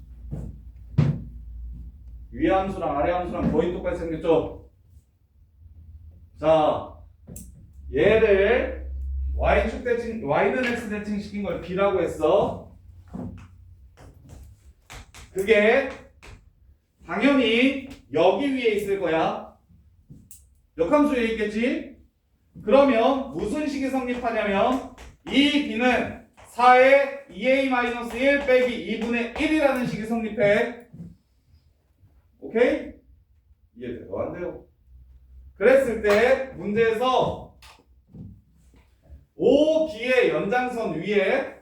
위에 함수랑 아래 함수랑 거의 똑같이 생겼죠? 자, 얘를 y축 대칭, y는 x 대칭 시킨 걸 b라고 했어. 그게 당연히 여기 위에 있을 거야. 역함수에 있겠지? 그러면 무슨 식이 성립하냐면 이 b는 4의 2a-1 빼기 2분의 1이라는 식이 성립해. 오케이? 이해돼요? 안 돼요? 그랬을 때 문제에서 OB의 연장선 위에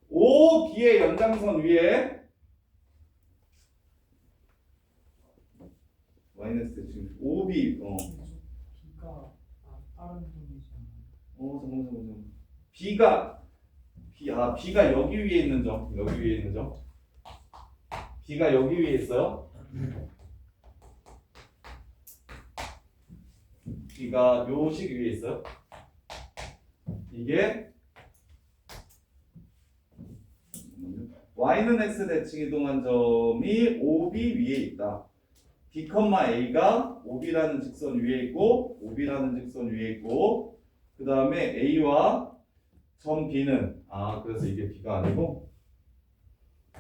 OB의 연장선 위에 마이너스 대칭 OB B가 다른 점이지 않나요? 잠깐만 B가 여기 위에 있는 점 여기 위에 있는 점 B가 여기 위에 있어요. B가 요 식 위에 있어요. 이게 y는 x 대칭 이동한 점이 OB 위에 있다. B, A가 OB라는 직선 위에 있고 OB라는 직선 위에 있고 그 다음에 A와 점 B는 그래서 이게 B가 아니고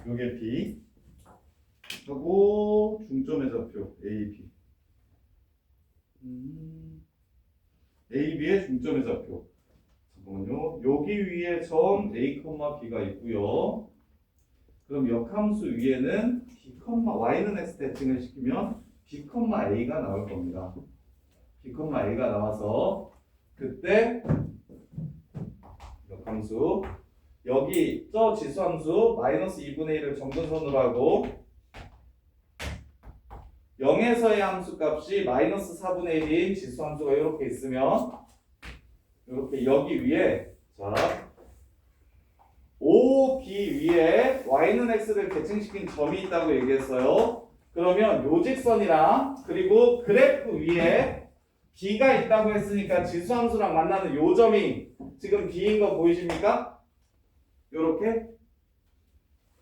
요게 B 하고 중점의 좌표 AB AB의 중점의 좌표 잠깐만요. 여기 위에 점 A, B가 있고요. 그럼 역함수 위에는 B, Y는 X 대칭을 시키면 B, A가 나올 겁니다. B, A가 나와서 그때 역함수. 여기 저 지수함수 마이너스 2분의 1을 정근선으로 하고 0에서의 함수값이 마이너스 4분의 1인 지수함수가 이렇게 있으면 이렇게 여기 위에 자 OB 위에 y는 x를 계층시킨 점이 있다고 얘기했어요. 그러면 요 직선이랑 그리고 그래프 위에 b가 있다고 했으니까 지수함수랑 만나는 요 점이 지금 b인 거 보이십니까? 요렇게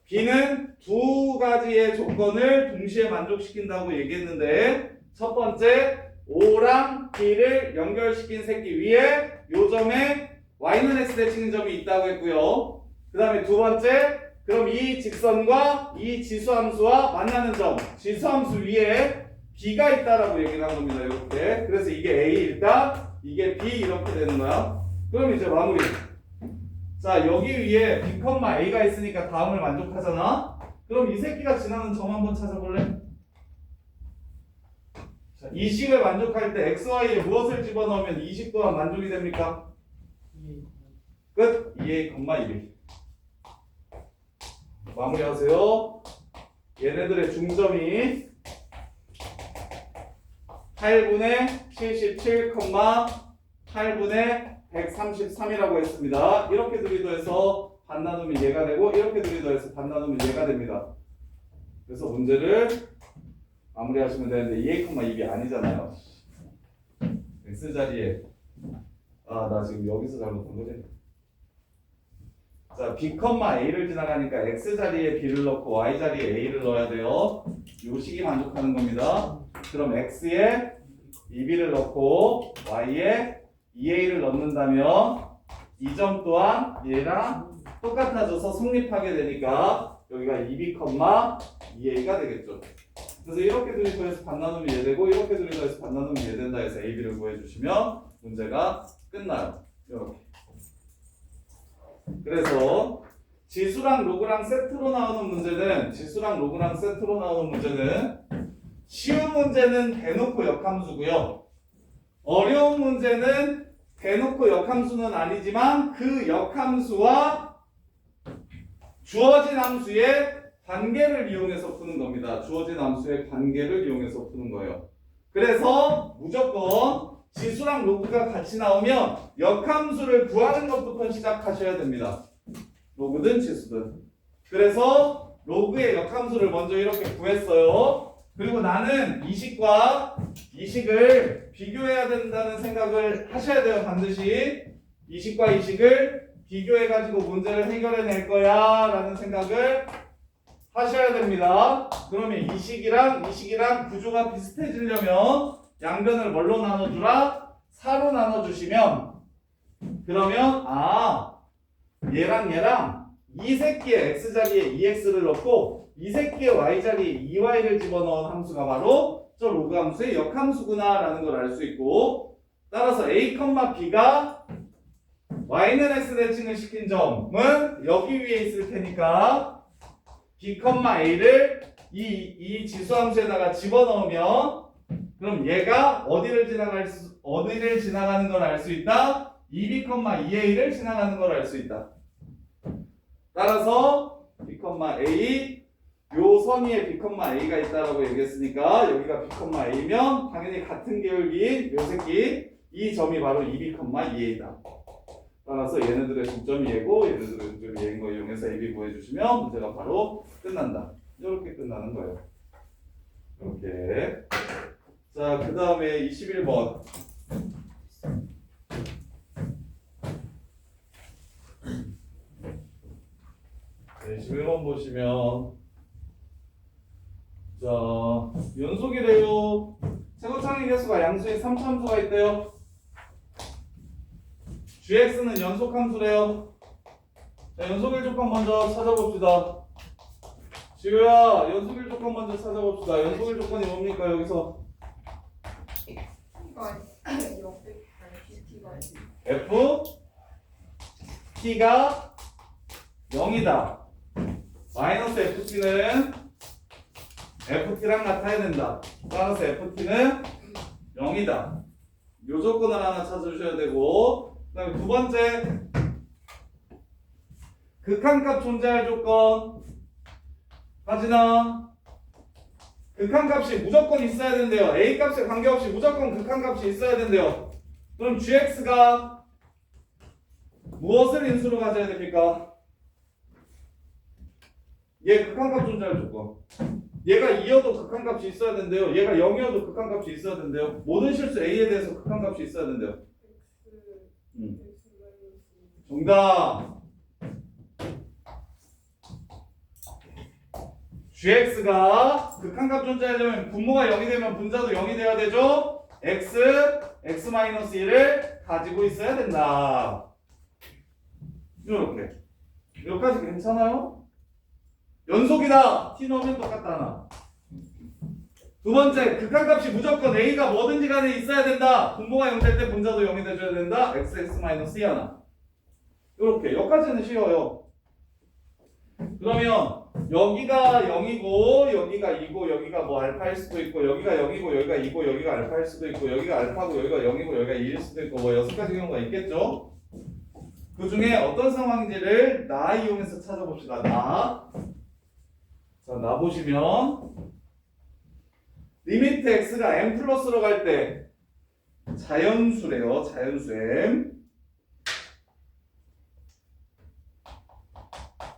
b는 두 가지의 조건을 동시에 만족시킨다고 얘기했는데 첫 번째 O랑 B를 연결시킨 새끼 위에 요 점에 y는 x 대칭인 점이 있다고 했고요. 그 다음에 두 번째 그럼 이 직선과 이 지수함수와 만나는 점 지수함수 위에 B가 있다라고 얘기를 한 겁니다. 이렇게. 그래서 이게 A일까? 이게 B 이렇게 되는 거야. 그럼 이제 마무리. 자 여기 위에 B, A가 있으니까 다음을 만족하잖아. 그럼 이 새끼가 지나는 점 한번 찾아볼래? 자, 이 식을 만족할 때 x, y에 무엇을 집어넣으면 이 식 또한 만족이 됩니까? 끝. 2a, 2b. 마무리하세요. 얘네들의 중점이 8분의 77, 8분의 133이라고 했습니다. 이렇게 둘이 더해서 반 나누면 얘가 되고 이렇게 둘이 더해서 반 나누면 얘가 됩니다. 그래서 문제를 마무리하시면 되는데 2a, 2b 아니잖아요. x자리에 나 지금 여기서 잘못한 거지? 자, b, a를 지나가니까 x자리에 b를 넣고 y자리에 a를 넣어야 돼요. 요 식이 만족하는 겁니다. 그럼 x에 2b를 넣고 y에 2a를 넣는다면 이 점 또한 얘랑 똑같아져서 성립하게 되니까 여기가 2b, 2a가 되겠죠. 그래서 이렇게 둘이 더해서 반 나누면 얘 되고 이렇게 둘이 더해서 반 나누면 얘 된다 해서 ab를 구해주시면 문제가 끝나요. 이렇게. 그래서 지수랑 로그랑 세트로 나오는 문제는 쉬운 문제는 대놓고 역함수고요. 어려운 문제는 대놓고 역함수는 아니지만 그 역함수와 주어진 함수의 관계를 이용해서 푸는 겁니다. 주어진 함수의 관계를 이용해서 푸는 거예요. 그래서 무조건 지수랑 로그가 같이 나오면 역함수를 구하는 것부터 시작하셔야 됩니다. 로그든 지수든. 그래서 로그의 역함수를 먼저 이렇게 구했어요. 그리고 나는 이 식과 이 식을 비교해야 된다는 생각을 하셔야 돼요. 반드시 이 식과 이 식을 비교해가지고 문제를 해결해낼 거야 라는 생각을 하셔야 됩니다. 그러면 이 식이랑 구조가 비슷해지려면 양변을 뭘로 나눠주라? 4로 나눠주시면 그러면 얘랑 이 새끼의 x자리에 2x를 넣고 이 새끼의 y자리에 2y를 집어넣은 함수가 바로 저 로그 함수의 역함수구나 라는 걸 알 수 있고 따라서 a, b가 y는 x 대칭을 시킨 점은 여기 위에 있을 테니까 b, a를 이 지수함수에다가 집어넣으면 그럼 얘가 어디를 지나가는 걸 알 수 있다? 2b, 2a를 지나가는 걸 알 수 있다. 따라서 b, a 요 선 위에 b, a가 있다라고 얘기했으니까 여기가 b, a면 당연히 같은 계열기인 요 새끼 이 점이 바로 2b, 2a다. 따라서 얘네들의 중점이 얘고 얘네들의 중점이 얘인 거 이용해서 ab 구해주시면 문제가 바로 끝난다. 이렇게 끝나는 거예요. 이렇게. 자, 그 다음에 21번. 네, 21번 보시면 자, 연속이래요. 최고창의 개수가 양수인 3차함수가 있대요. gx는 연속함수래요. 자, 연속일 조건 먼저 찾아봅시다. 지우야, 연속일 조건 먼저 찾아봅시다. 연속일 조건이 뭡니까 여기서? f t가 0이다. 마이너스 ft는 ft랑 같아야 된다. 따라서 ft는 0이다. 요 조건을 하나 찾아주셔야 되고, 그 다음에 두 번째 극한값 존재할 조건. 하진아. 극한값이 무조건 있어야 된대요. A값에 관계없이 무조건 극한값이 있어야 된대요. 그럼 gx가 무엇을 인수로 가져야 됩니까? 얘 극한값 존재할 조건. 얘가 2여도 극한값이 있어야 된대요. 얘가 0이어도 극한값이 있어야 된대요. 모든 실수 A에 대해서 극한값이 있어야 된대요. 정답. gx가 극한값 존재하려면 분모가 0이 되면 분자도 0이 돼야 되죠. x-1을 가지고 있어야 된다. 이렇게. 여기까지 괜찮아요? 연속이다. t 넣으면 똑같다 하나. 두 번째, 극한값이 무조건 a가 뭐든지 간에 있어야 된다. 분모가 0 될 때 분자도 0이 돼줘야 된다. x-2 하나. 이렇게. 여기까지는 쉬워요. 그러면 여기가 0이고 여기가 2고 여기가 뭐 알파일 수도 있고 여기가 0이고 여기가 2고 여기가 알파일 수도 있고 여기가 알파고 여기가 0이고 여기가 2일 수도 있고 뭐 6가지 경우가 있겠죠. 그 중에 어떤 상황인지를 나 이용해서 찾아봅시다. 나. 자, 나 보시면 리미트 x가 m 플러스로 갈 때 자연수래요. 자연수 m.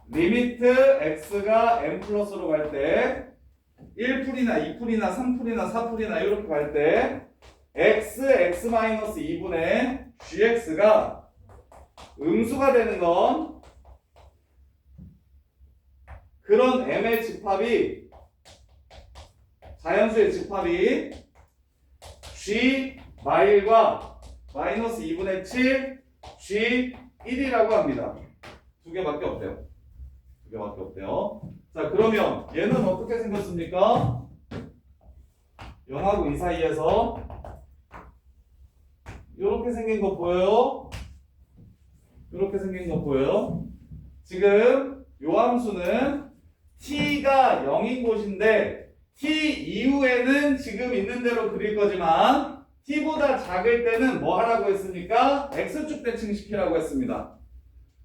리미트 x가 m 플러스로 갈 때 1풀이나 2풀이나 3풀이나 4풀이나 이렇게 갈 때 x-2분의 gx가 음수가 되는 건 그런 m의 집합이 자연수의 집합이 g 마일과 마이너스 2분의 7 g 1이라고 합니다. 두 개밖에 없대요. 두 개밖에 없대요. 자, 그러면 얘는 어떻게 생겼습니까? 0하고 2 사이에서 이렇게 생긴 거 보여요? 이렇게 생긴 거 보여요? 지금 요 함수는 t가 0인 곳인데 t 이후에는 지금 있는 대로 그릴 거지만 t보다 작을 때는 뭐 하라고 했습니까? x축 대칭시키라고 했습니다.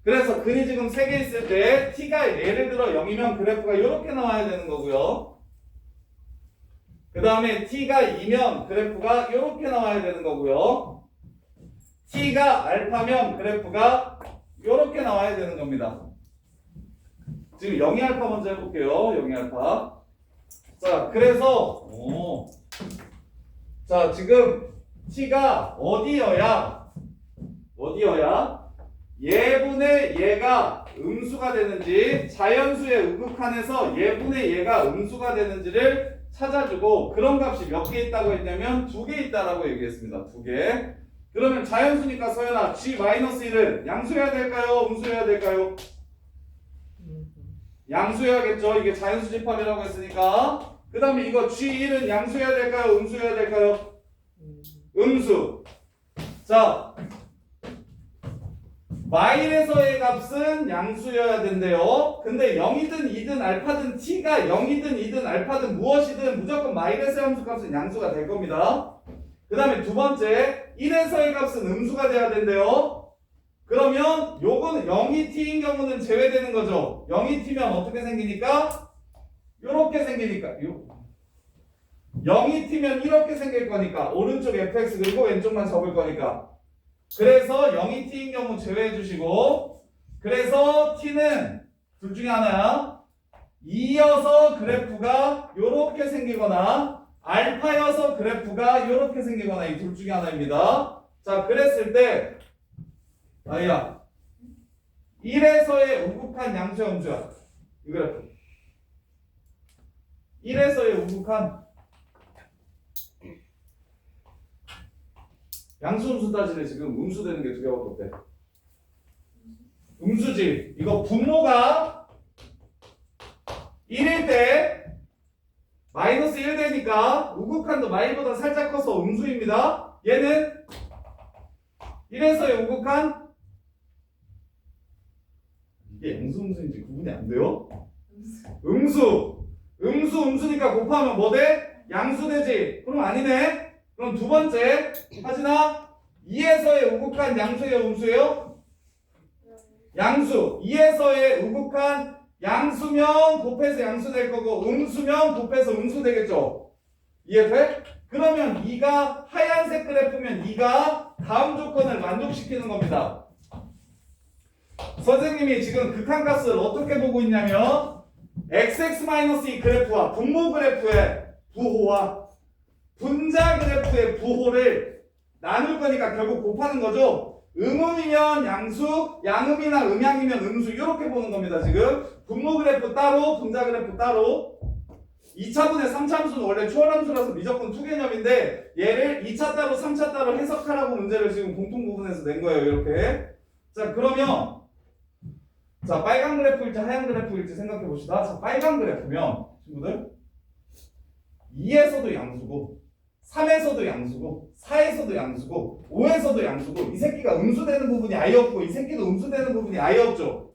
그래서 근이 지금 3개 있을 때 t가 예를 들어 0이면 그래프가 이렇게 나와야 되는 거고요. 그 다음에 t가 2면 그래프가 이렇게 나와야 되는 거고요. t가 알파면 그래프가 이렇게 나와야 되는 겁니다. 지금 0이 알파 먼저 해볼게요. 0이 알파. 자, 그래서 자, 지금 t가 어디여야 예분의 얘가 음수가 되는지 자연수의 우극한에서 예분의 얘가 음수가 되는지를 찾아주고 그런 값이 몇 개 있다고 했냐면 2개 있다라고 얘기했습니다. 2개. 그러면 자연수니까 서연아 g-1은 양수해야 될까요? 음수해야 될까요? 양수해야겠죠. 이게 자연수 집합이라고 했으니까. 그 다음에 이거 g1은 양수해야 될까요? 음수해야 될까요? 음수. 자, 마일에서의 값은 양수여야 된대요. 근데 0이든 2든 알파든 t가 0이든 2든 알파든 무엇이든 무조건 마일에서의 함수 값은 양수가 될 겁니다. 그 다음에 두 번째 1에서의 값은 음수가 돼야 된대요. 그러면 요거는 0이 t인 경우는 제외되는 거죠. 0이 t면 어떻게 생기니까? 요렇게 생기니까 0이 t면 이렇게 생길 거니까 오른쪽 fx 그리고 왼쪽만 접을 거니까 그래서 0이 t인 경우 제외해 주시고 그래서 t는 둘 중에 하나야. 2여서 그래프가 요렇게 생기거나 알파여서 그래프가 요렇게 생기거나 이 둘 중에 하나입니다. 자, 그랬을 때 아야 1에서의 우극한 양수야 음수야 이 그래프 1에서의 우극한 양수 음수 따지네. 지금 음수 되는 게 2개밖에 없대. 음수지. 이거 분모가 1일 때 마이너스 1 되니까 우극한도 마일보다 살짝 커서 음수입니다. 얘는 1에서의 우극한 이게 양수 음수인지 구분이 안 돼요? 음수니까 곱하면 뭐 돼? 양수 되지. 그럼 아니네. 그럼 두 번째 하진아 2에서의 우극한 양수예요 음수예요? 양수 2에서의 우극한 양수면 곱해서 양수 될 거고 음수면 곱해서 음수 되겠죠. 이해돼? 그러면 2가 하얀색 그래프면 2가 다음 조건을 만족시키는 겁니다. 선생님이 지금 극한가스를 어떻게 보고 있냐면 XX-2 그래프와 분모 그래프의 부호와 분자 그래프의 부호를 나눌 거니까 결국 곱하는 거죠. 음음이면 양수, 양음이나 음양이면 음수 이렇게 보는 겁니다. 지금 분모 그래프 따로, 분자 그래프 따로. 2차분의 3차 함수는 원래 초월함수라서 무조건 투 개념인데 얘를 2차 따로 3차 따로 해석하라고 문제를 지금 공통 부분에서 낸 거예요. 이렇게. 자 그러면 자 빨간 그래프일지 하얀 그래프일지 생각해 봅시다. 자 빨간 그래프면 친구들 2에서도 양수고 3에서도 양수고 4에서도 양수고 5에서도 양수고 이 새끼가 음수되는 부분이 아예 없고 이 새끼도 음수되는 부분이 아예 없죠.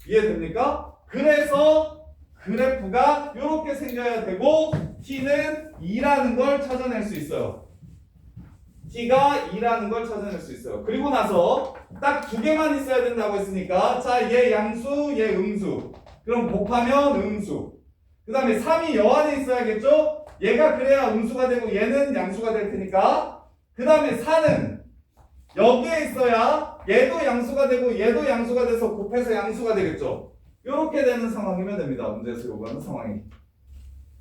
이해됩니까? 그래서 그래프가 이렇게 생겨야 되고 t는 2라는 걸 찾아낼 수 있어요. t가 2라는 걸 찾아낼 수 있어요. 그리고 나서 딱 두 개만 있어야 된다고 했으니까 자 얘 양수 얘 음수 그럼 곱하면 음수 그 다음에 3이 여 안에 있어야겠죠? 얘가 그래야 음수가 되고 얘는 양수가 될 테니까 그 다음에 4는 여기에 있어야 얘도 양수가 되고 얘도 양수가 돼서 곱해서 양수가 되겠죠. 이렇게 되는 상황이면 됩니다. 문제에서 요구하는 상황이.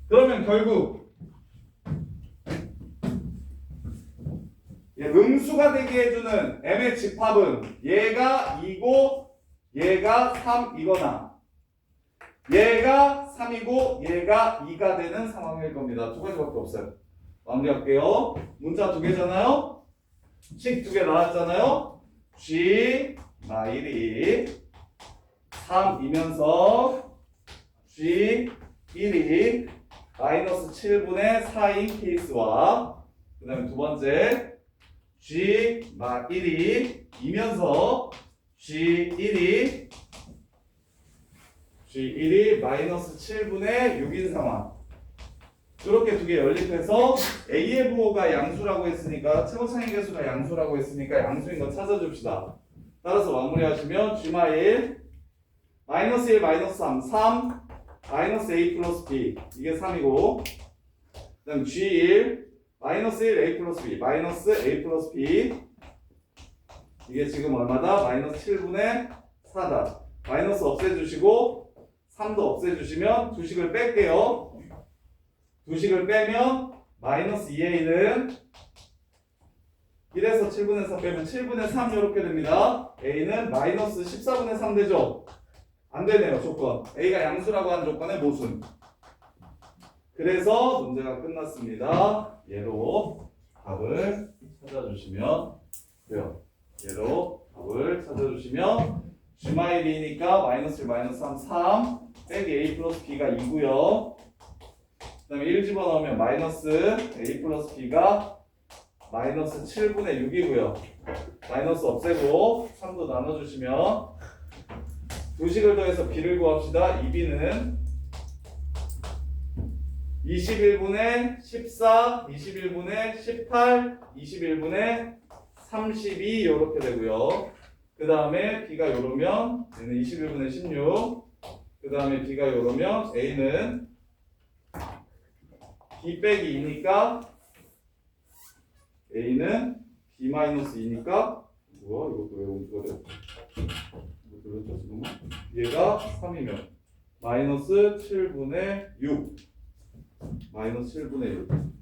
그러면 결국 음수가 되게 해주는 m의 집합은 얘가 2고 얘가 3이거나 얘가 3이고 얘가 2가 되는 상황일 겁니다. 두 가지밖에 없어요. 마무리할게요. 문자 두 개잖아요. 식 두 개 나왔잖아요. G 마1이 3이면서 G 1이 마이너스 7분의 4인 케이스와 그 다음에 두 번째 G 마 1이 이면서 G1이 마이너스 7분의 6인 상황. 이렇게 두 개 연립해서 A의 부호가 양수라고 했으니까 최고차이 계수가 양수라고 했으니까 양수인 거 찾아줍시다. 따라서 마무리하시면 G1 마이너스 1 마이너스 3 마이너스 A 플러스 B 이게 3이고 그 다음 G1 마이너스 1 A 플러스 B 마이너스 A 플러스 B 이게 지금 얼마다? 마이너스 7분의 4다. 마이너스 없애주시고 3도 없애주시면 두 식을 뺄게요. 두 식을 빼면 마이너스 2A는 1에서 7분의 4 빼면 7분의 3 이렇게 됩니다. A는 마이너스 14분의 3 되죠? 안 되네요. 조건 A가 양수라고 하는 조건의 모순. 그래서 문제가 끝났습니다. 얘로 답을 찾아주시면 돼요. 얘로 답을 찾아주시면 G-2니까 마이너스 1 마이너스 3 빼기 A 플러스 B가 2고요. 그 다음에 1 집어넣으면 마이너스 A 플러스 B가 마이너스 7분의 6이고요. 마이너스 없애고 3도 나눠주시면 두 식을 더해서 B를 구합시다. 2B는 21분의 14, 21분의 18, 21분의 32 이렇게 되고요. 그 다음에 B가 요러면 얘는 21분의 16. 그 다음에 B가 요러면 A는 B 빼기 2니까 A는 B 마이너스 2니까 뭐야? 이것도 왜 음수가 돼? 이거 들렸죠 지금은? 얘가 3이면 마이너스 7분의 6 마이너스 7분의 6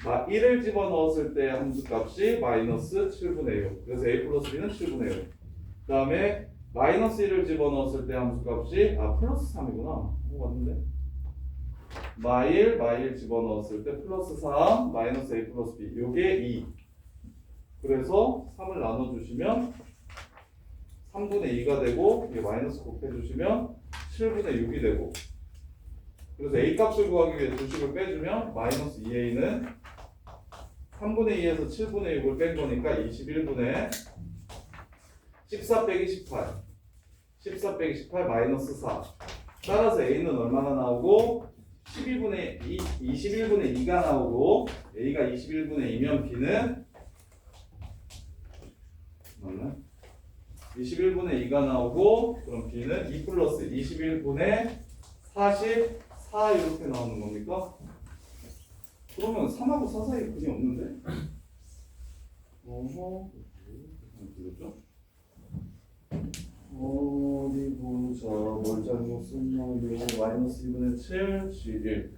1을 집어넣었을 때 함수값이 마이너스 7분의 6 그래서 A 플러스 B는 7분의 6 그 다음에 마이너스 1을 집어넣었을 때 함수값이 플러스 3이구나 맞는데 마1 집어넣었을 때 플러스 3 마이너스 A 플러스 B 요게 2 그래서 3을 나눠주시면 3분의 2가 되고 이게 마이너스 곱해주시면 7분의 6이 되고 그래서 A 값을 구하기 위해 두 식을 빼주면 마이너스 2A는 3분의 2에서 7분의 6을 뺀 거니까 21분의 14 빼기 18 14 빼기 18 마이너스 4 따라서 A는 얼마나 나오고 21분의 2가 나오고 A가 21분의 2면 B는 맞나? 21분의 2가 나오고 그럼 b는 2 플러스 21분의 44 이렇게 나오는 겁니까? 그러면 3하고 4 사이에 근이 없는데? 어허 그렇죠? 어디 보자 뭘 잘못 썼냐 마이너스 2분의 7 G1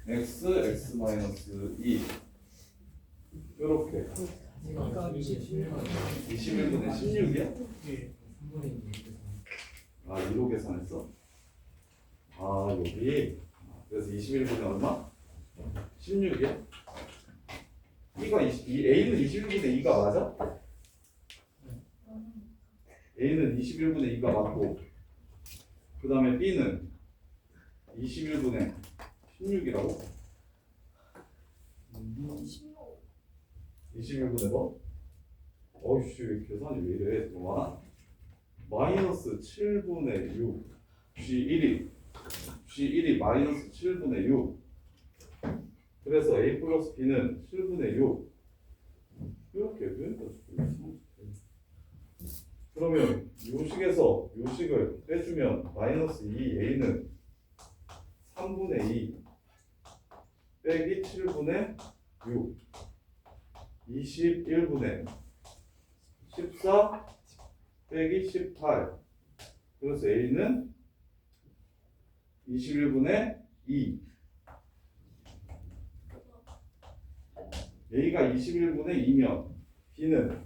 x 마이너스 2 요렇게 그러니까 21분의 16이야? 예. 아 2로 계산했어? 아 여기 그래서 21분의 얼마? 16이야? A는 21분의 2가 맞아? A는 21분의 2가 맞고 그 다음에 B는 21분의 16이라고? 21분의 뭐? 어이씨 계산이 왜 이래 동아 마이너스 7분의 6 G1이 마이너스 7분의 6 그래서 A 플러스 B는 7분의 6 이렇게 되니까 그러면 요식에서 요식을 빼주면 마이너스 2A는 3분의 2 빼기 7분의 6 21분의 14 빼기 18 그래서 A는 21분의 2 A가 21분의 2면 B는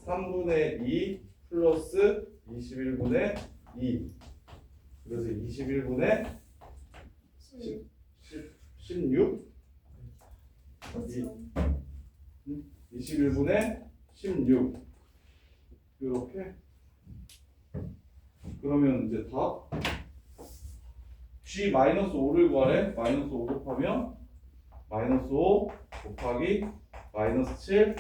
3분의 2 플러스 21분의 2 그래서 21분의 16 21분의 16 이렇게 그러면 이제 답 G-5를 구하래 마이너스 5 곱하면 마이너스 5 곱하기 마이너스 7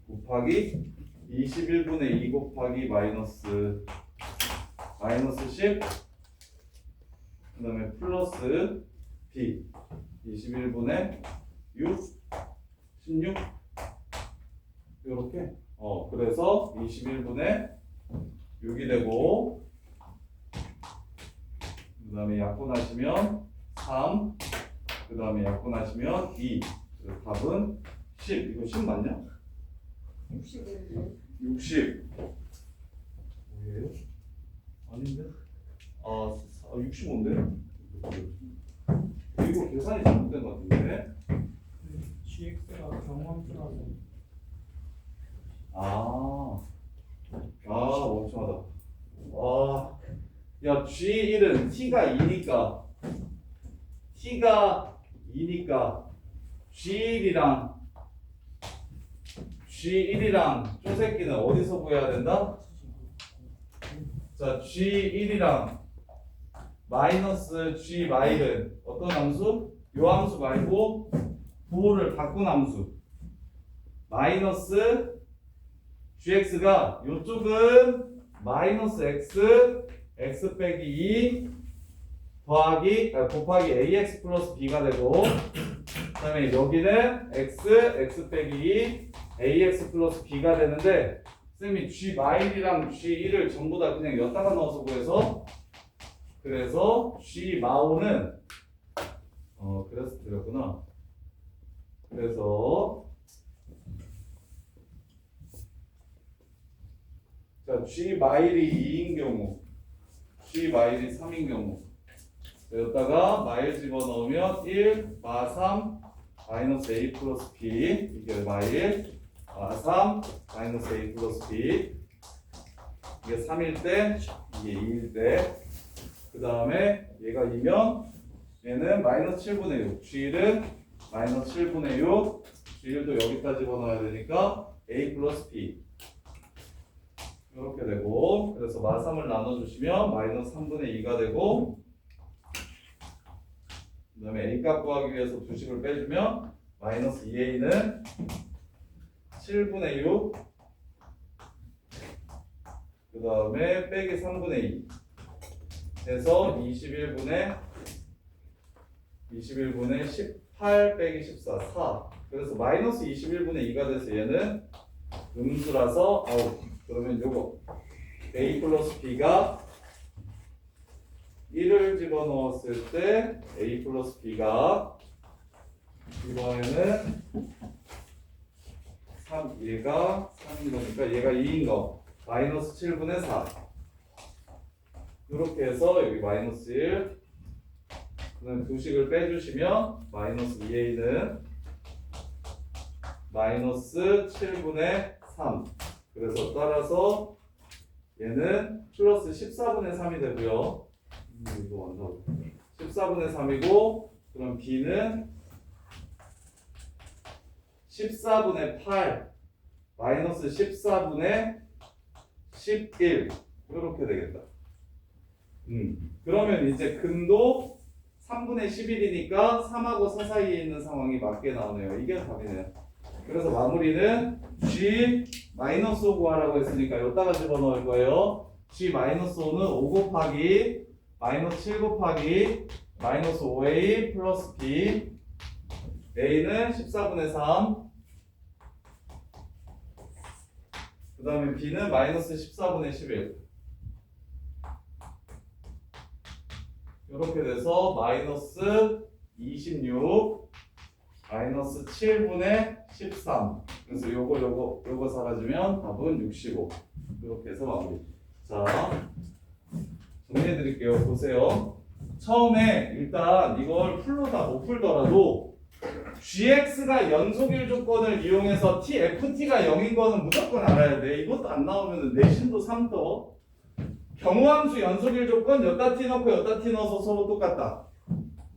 곱하기 21분의 2 곱하기 마이너스 10 그 다음에 플러스 B 21분의 6 16 이렇게 그래서 21분의 6이 되고 그 다음에 약분하시면 3 그 다음에 약분하시면 2 그래서 답은 10 이거 10 맞냐? 60 뭐예요? 아닌데? 65인데? 이거 계산이 잘못된 것 같은데? GX가 경험수라서 멍청하다. 야, G1은 T가 2니까 G1이랑 쪼새끼는 어디서 구해야 된다? 자, G1이랑 마이너스 G 마일은 어떤 함수? 요 함수 말고 부호를 바꾼 함수. 마이너스 GX가 요쪽은 마이너스 X 빼기 2 곱하기 AX 플러스 B가 되고 그 다음에 여기는 X 빼기 2 AX 플러스 B가 되는데 쌤이 G 마일이랑 G1을 전부 다 그냥 엿다가 넣어서 구해서 그래서 G 마오는 그래서 드렸구나. 그래서 자 G 마일이 2인 경우 G 마일이 3인 경우 여기다가 마일 집어넣으면 1 마3 마이너스 A 플러스 B 이게 마일 마3 마이너스 A 플러스 B 이게 3일 때 이게 2일 때 그 다음에 얘가 2면 얘는 마이너스 7분의 6 G1은 마이너스 7분의 6 G1도 여기다 집어넣어야 되니까 A 플러스 B 이렇게 되고 그래서 마3을 나눠주시면 마이너스 3분의 2가 되고 그 다음에 A 값 구하기 위해서 두 식을 빼주면 마이너스 2A는 7분의 6 그 다음에 빼기 3분의 2 해서 21분의 18 빼기 14 4 그래서 마이너스 21분의 2가 돼서 얘는 음수라서 그러면 요거 a 플러스 b가 1을 집어넣었을 때 a 플러스 b가 이번에는 얘가 3인 거니까 얘가 2인 거 마이너스 7분의 4 이렇게 해서 여기 마이너스 1 그다음 두 식을 빼주시면 마이너스 2a는 마이너스 7분의 3 그래서 따라서 얘는 플러스 14분의 3이 되고요. 이거 완전 14분의 3이고 그럼 b는 14분의 8 마이너스 14분의 11 이렇게 되겠다. 그러면 이제 근도 3분의 11이니까 3하고 4 사이에 있는 상황이 맞게 나오네요. 이게 답이네요. 그래서 마무리는 G 마이너스 5 구하라고 했으니까 여기다가 집어넣을 거예요. G 마이너스 5는 5 곱하기 마이너스 7 곱하기 마이너스 5A 플러스 B A는 14분의 3 그 다음에 B는 마이너스 14분의 11 이렇게 돼서 마이너스 26 마이너스 7분의 13 그래서 요거 사라지면 답은 65 이렇게 해서 마무리. 자 정리해 드릴게요. 보세요. 처음에 일단 이걸 풀로다 못 풀더라도 gx가 연속일 조건을 이용해서 tft가 0인 거는 무조건 알아야 돼. 이것도 안 나오면 내신도 3떠. 경우함수 연속일 조건 여따 t 넣고 여따 t 넣어서 서로 똑같다.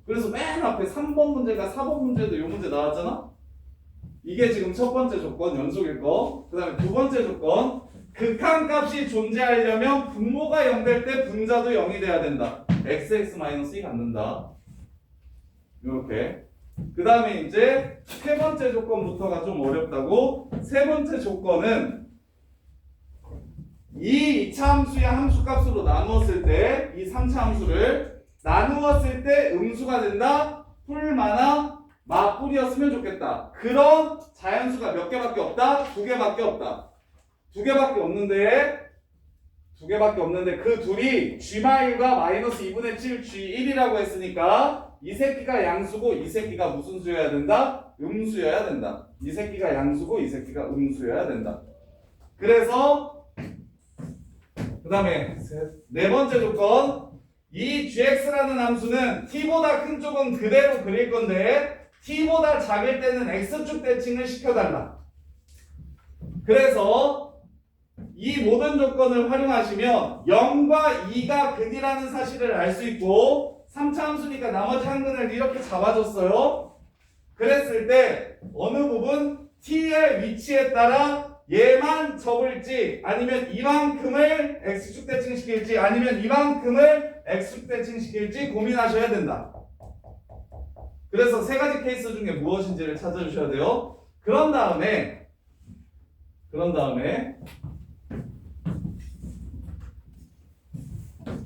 그래서 맨 앞에 3번 문제가 4번 문제도 이 문제 나왔잖아. 이게 지금 첫 번째 조건 연속일 거. 그 다음에 두 번째 조건 극한값이 존재하려면 분모가 0 될 때 분자도 0이 돼야 된다. xx-이 갖는다. 이렇게. 그 다음에 이제 세 번째 조건부터가 좀 어렵다고. 세 번째 조건은 이 2차 함수의 함수값으로 나누었을 때 이 3차 함수를 나누었을 때 음수가 된다. 풀마나 마뿔이었으면 좋겠다. 그런 자연수가 몇 개밖에 없다? 2개밖에 없다. 2개밖에 없는데 그 둘이 G마일과 마이너스 2분의 7 G1이라고 했으니까 이 새끼가 양수고 이 새끼가 무슨 수여야 된다? 음수여야 된다. 이 새끼가 양수고 이 새끼가 음수여야 된다. 그래서 그 다음에 네 번째 조건 이 gx라는 함수는 t보다 큰 쪽은 그대로 그릴 건데 t보다 작을 때는 x축 대칭을 시켜달라. 그래서 이 모든 조건을 활용하시면 0과 2가 근이라는 사실을 알 수 있고 3차 함수니까 나머지 한 근을 이렇게 잡아줬어요. 그랬을 때 어느 부분 t의 위치에 따라 얘만 접을지 아니면 이만큼을 x축 대칭시킬지 아니면 이만큼을 x축 대칭시킬지 고민하셔야 된다. 그래서 세 가지 케이스 중에 무엇인지를 찾아주셔야 돼요. 그런 다음에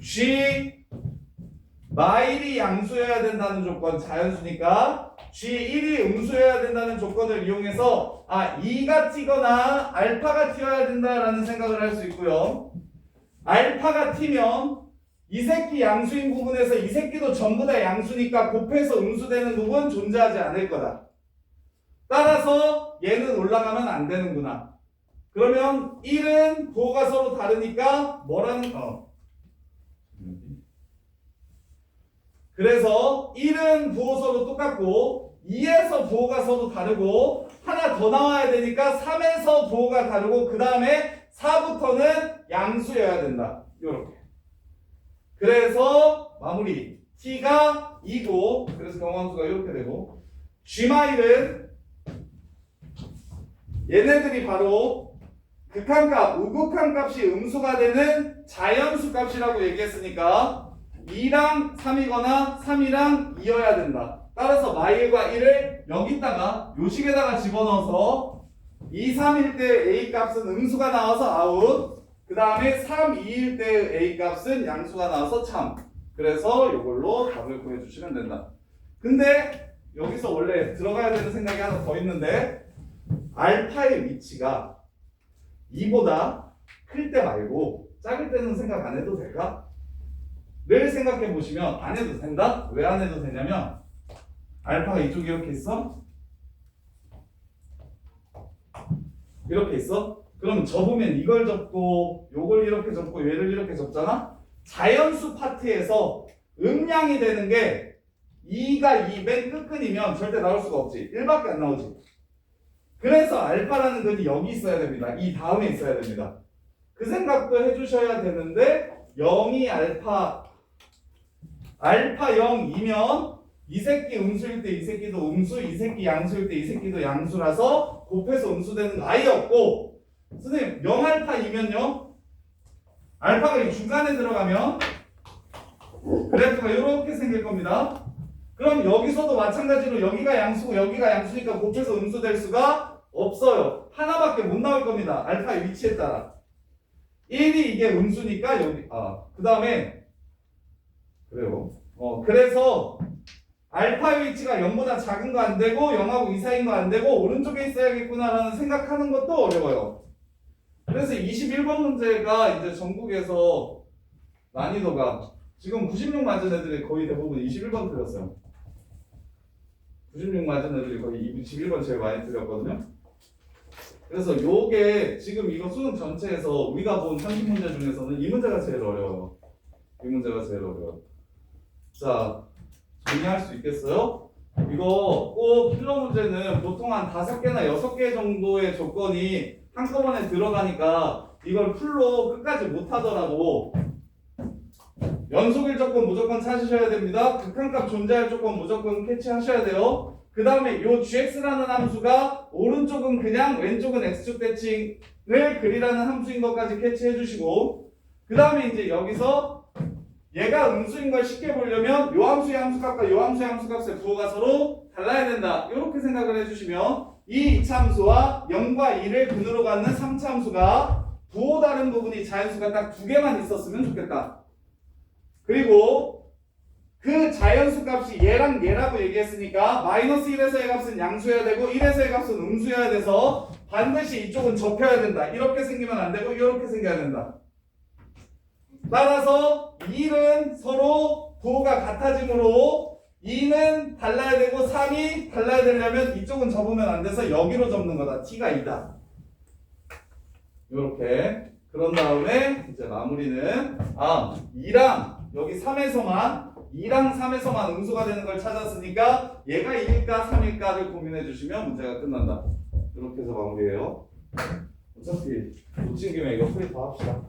G 마일이 양수여야 된다는 조건 자연수니까 G1이 음수여야 된다는 조건을 이용해서 2가 t거나 알파가 t여야 된다라는 생각을 할 수 있고요. 알파가 t면 이 새끼 양수인 부분에서 이 새끼도 전부 다 양수니까 곱해서 음수되는 부분 존재하지 않을 거다. 따라서 얘는 올라가면 안 되는구나. 그러면 1은 부호가 서로 다르니까 뭐라는 그래서 1은 부호 서로 똑같고 2에서 부호가 서로 다르고 하나 더 나와야 되니까 3에서 부호가 다르고 그 다음에 4부터는 양수여야 된다. 요렇게. 그래서 마무리 t가 2고 그래서 경우함수가 이렇게 되고 g마일은 얘네들이 바로 극한값, 우극한값이 음수가 되는 자연수 값이라고 얘기했으니까 2랑 3이거나 3이랑 2여야 된다. 따라서 마일과 1을 여기다가 요식에다가 집어넣어서 2, 3일 때 A 값은 음수가 나와서 아웃. 그 다음에 3, 2일 때 A 값은 양수가 나와서 참. 그래서 이걸로 답을 구해주시면 된다. 근데 여기서 원래 들어가야 되는 생각이 하나 더 있는데 알파의 위치가 2보다 클 때 말고 작을 때는 생각 안 해도 될까? 를 생각해 보시면 안 해도 된다? 왜 안 해도 되냐면 알파가 이쪽에 이렇게 있어? 이렇게 있어? 그럼 접으면 이걸 접고 요걸 이렇게 접고 얘를 이렇게 접잖아? 자연수 파트에서 음량이 되는 게 2가 2 맨 끝끈이면 절대 나올 수가 없지. 1밖에 안 나오지. 그래서 알파라는 근이 여기 있어야 됩니다. 이 다음에 있어야 됩니다. 그 생각도 해주셔야 되는데 0이 알파 0이면 이 새끼 음수일 때 이 새끼도 음수, 이 새끼 양수일 때 이 새끼도 양수라서 곱해서 음수되는 거 아예 없고, 선생님 0알파이면요 알파가 이 중간에 들어가면 그래프가 이렇게 생길 겁니다. 그럼 여기서도 마찬가지로 여기가 양수고 여기가 양수니까 곱해서 음수될 수가 없어요. 하나밖에 못 나올 겁니다. 알파의 위치에 따라 1이 이게 음수니까 여기 그 다음에 그래요. 그래서 알파의 위치가 0보다 작은 거 안 되고 0하고 2 사이인 거 안 되고 오른쪽에 있어야겠구나라는 생각하는 것도 어려워요. 그래서 21번 문제가 이제 전국에서 난이도가 지금 96 맞은 애들이 거의 대부분 21번 틀렸어요. 96 맞은 애들이 거의 21번 제일 많이 틀렸거든요. 그래서 요게 지금 이거 수능 전체에서 우리가 본 상식 문제 중에서는 이 문제가 제일 어려워요. 이 문제가 제일 어려워요. 자, 정리할 수 있겠어요? 이거 꼭 필러 문제는 보통 한 5개나 6개 정도의 조건이 한꺼번에 들어가니까 이걸 풀로 끝까지 못하더라도 연속일 조건 무조건 찾으셔야 됩니다. 극한값 존재할 조건 무조건 캐치하셔야 돼요. 그 다음에 요 gx라는 함수가 오른쪽은 그냥 왼쪽은 x축 대칭을 그리라는 함수인 것까지 캐치해 주시고, 그 다음에 이제 여기서 얘가 음수인 걸 쉽게 보려면 요 함수의 함수값과 요 함수의 함수값의 부호가 서로 달라야 된다. 이렇게 생각을 해주시면 이 2차 함수와 0과 2를 근으로 갖는 3차 함수가 부호 다른 부분이 자연수가 딱 2개만 있었으면 좋겠다. 그리고 그 자연수 값이 얘랑 얘라고 얘기했으니까 마이너스 1에서의 값은 양수여야 되고 1에서의 값은 음수여야 돼서 반드시 이쪽은 접혀야 된다. 이렇게 생기면 안 되고 이렇게 생겨야 된다. 따라서 1은 서로 부호가 같아지므로 2는 달라야 되고 3이 달라야 되려면 이쪽은 접으면 안 돼서 여기로 접는 거다. t가 2다. 요렇게. 그런 다음에 이제 마무리는 2랑 여기 3에서만 2랑 3에서만 음수가 되는 걸 찾았으니까 얘가 2일까 3일까를 고민해 주시면 문제가 끝난다. 이렇게 해서 마무리해요. 어차피 놓친 김에 이거 프리 다 합시다.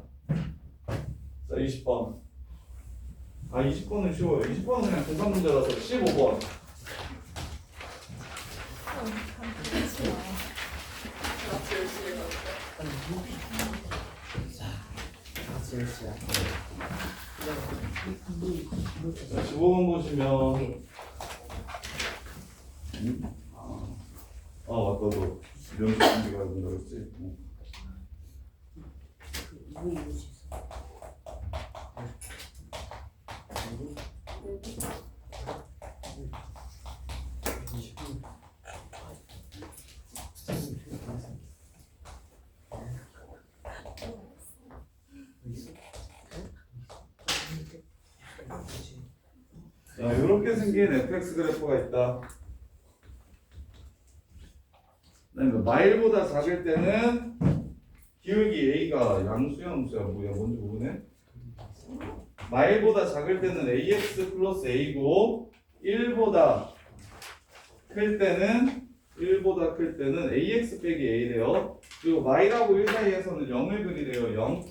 자, 20번. 20번은 쉬워요. 20번은 그냥 계산 문제라서 15번. 자, 15번 보시면 맞다. 너 연습 준비가 된다고 했지? 자, 이렇게 생긴 fx 그래프가 있다. 그다음에 마일보다 작을 때는 기울기 a가 양수야 음수야 뭐야 뭔지 모르네. 마일보다 작을 때는 ax 플러스 a고 1보다 클 때는 ax 빼기 a래요. 그리고 마일하고 1 사이에서는 0을 그리래요. 0.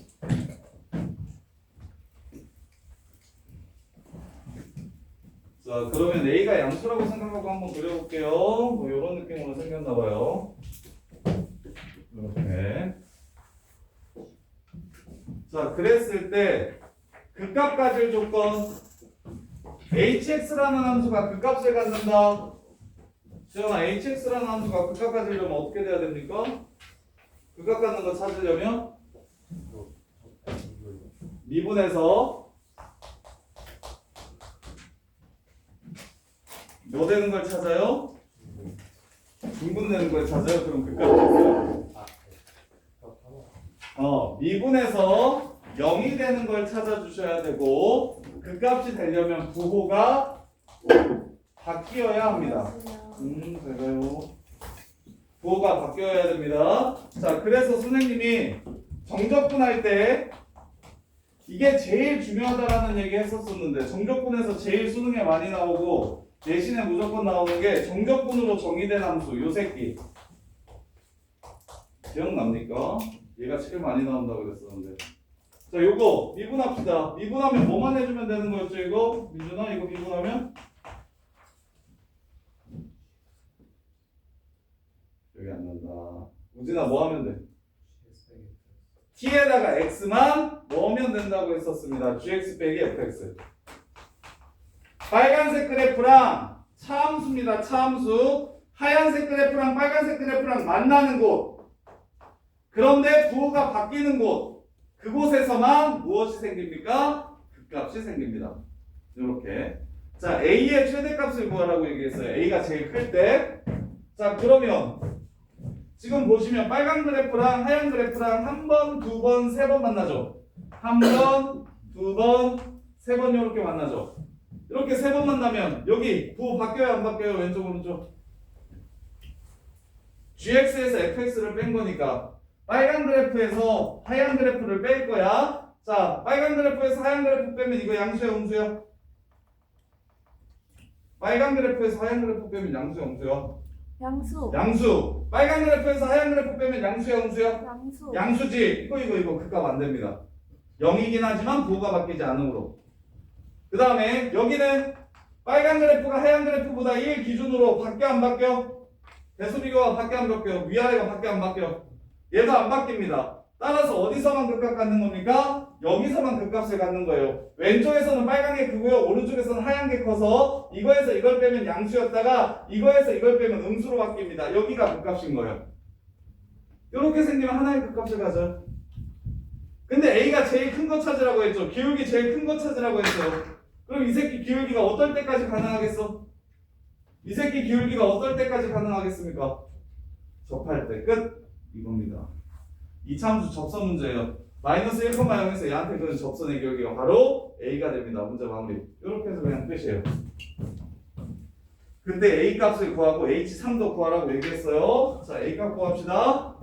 자, 그러면 a가 양수라고 생각하고 한번 그려볼게요. 뭐 이런 느낌으로 생겼나봐요. 이렇게. 자, 그랬을 때 극값 가질 조건 hx라는 함수가 극값을 갖는다. 지연아, hx라는 함수가 극값 가지려면 어떻게 돼야 됩니까? 극값 갖는 거 찾으려면 미분해서 뭐 되는 걸 찾아요? 분분되는 걸 찾아요? 그럼 극값 됐어요? 미분에서 0이 되는 걸 찾아주셔야 되고 그 값이 되려면 부호가 바뀌어야 합니다. 제가요. 부호가 바뀌어야 됩니다. 자, 그래서 선생님이 정적분할 때 이게 제일 중요하다라는 얘기 했었었는데 정적분에서 제일 수능에 많이 나오고 내신에 무조건 나오는 게 정적분으로 정의된 함수 요 새끼 기억납니까? 얘가 제일 많이 나온다고 그랬었는데 자 요거 미분합시다. 미분하면 뭐만 해주면 되는 거였죠 이거? 민준아 이거 미분하면 여기 안 난다. 우진아 뭐 하면 돼? t에다가 x만 넣으면 된다고 했었습니다. gx 빼기 fx. 빨간색 그래프랑 차함수입니다. 차함수. 하얀색 그래프랑 빨간색 그래프랑 만나는 곳. 그런데 부호가 바뀌는 곳. 그곳에서만 무엇이 생깁니까? 극값이 생깁니다. 이렇게. 자, a의 최대값을 구하라고 얘기했어요. a가 제일 클 때. 자, 그러면 지금 보시면 빨간 그래프랑 하얀 그래프랑 한 번, 두 번, 세 번 만나죠. 한 번, 두 번, 세 번 이렇게 만나죠. 이렇게 세 번 만나면 여기 부호 바뀌어요 안 바뀌어요? 왼쪽 오른쪽. gx에서 fx를 뺀 거니까 빨간 그래프에서 하얀 그래프를 뺄 거야. 자, 빨간 그래프에서 하얀 그래프 빼면 이거 양수야 음수야? 빨간 그래프에서 하얀 그래프 빼면 양수야 음수야? 양수. 양수. 빨간 그래프에서 하얀 그래프 빼면 양수야 음수야? 양수. 양수지. 이거 그 값 안 됩니다. 0이긴 하지만 부호가 바뀌지 않으므로. 그 다음에 여기는 빨간 그래프가 하얀 그래프보다 1 기준으로 바뀌어 안 바뀌어? 대수비교가 바뀌어 안 바뀌어? 위아래가 바뀌어 안 바뀌어? 얘도 안 바뀝니다. 따라서 어디서만 극값 갖는 겁니까? 여기서만 극값을 갖는 거예요. 왼쪽에서는 빨간 게 크고요. 오른쪽에서는 하얀 게 커서 이거에서 이걸 빼면 양수였다가 이거에서 이걸 빼면 음수로 바뀝니다. 여기가 극값인 거예요. 이렇게 생기면 하나의 극값을 가져요. 근데 A가 제일 큰 거 찾으라고 했죠. 기울기 제일 큰 거 찾으라고 했어요. 그럼 이 새끼 기울기가 어떨 때까지 가능하겠어? 이 새끼 기울기가 어떨 때까지 가능하겠습니까? 접할 때 끝. 이겁니다. 이차함수 접선 문제예요. 마이너스 1,0에서 얘한테 그는 접선의 기울기가 바로 A가 됩니다. 문제 마무리. 이렇게 해서 그냥 끝이에요. 근데 A 값을 구하고 H3도 구하라고 얘기했어요. 자, A 값 구합시다.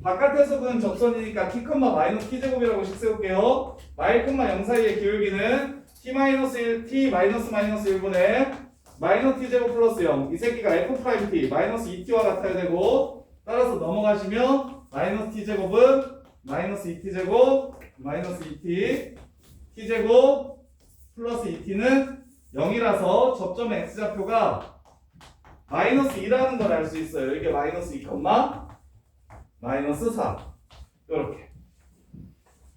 바깥에서 그는 접선이니까 t, 마이너스 t제곱이라고 식 세울게요. 마일, 0 사이의 기울기는 t-1, t-1분의 마이너스 t제곱 플러스 0. 이 새끼가 f'(t) 마이너스 2t와 같아야 되고 따라서 넘어가시면 마이너스 t제곱은 마이너스 2t제곱 마이너스 2t t제곱 플러스 2t는 0이라서 접점의 x좌표가 마이너스 2라는 걸 알 수 있어요. 이게 마이너스 2, 마이너스 4 이렇게.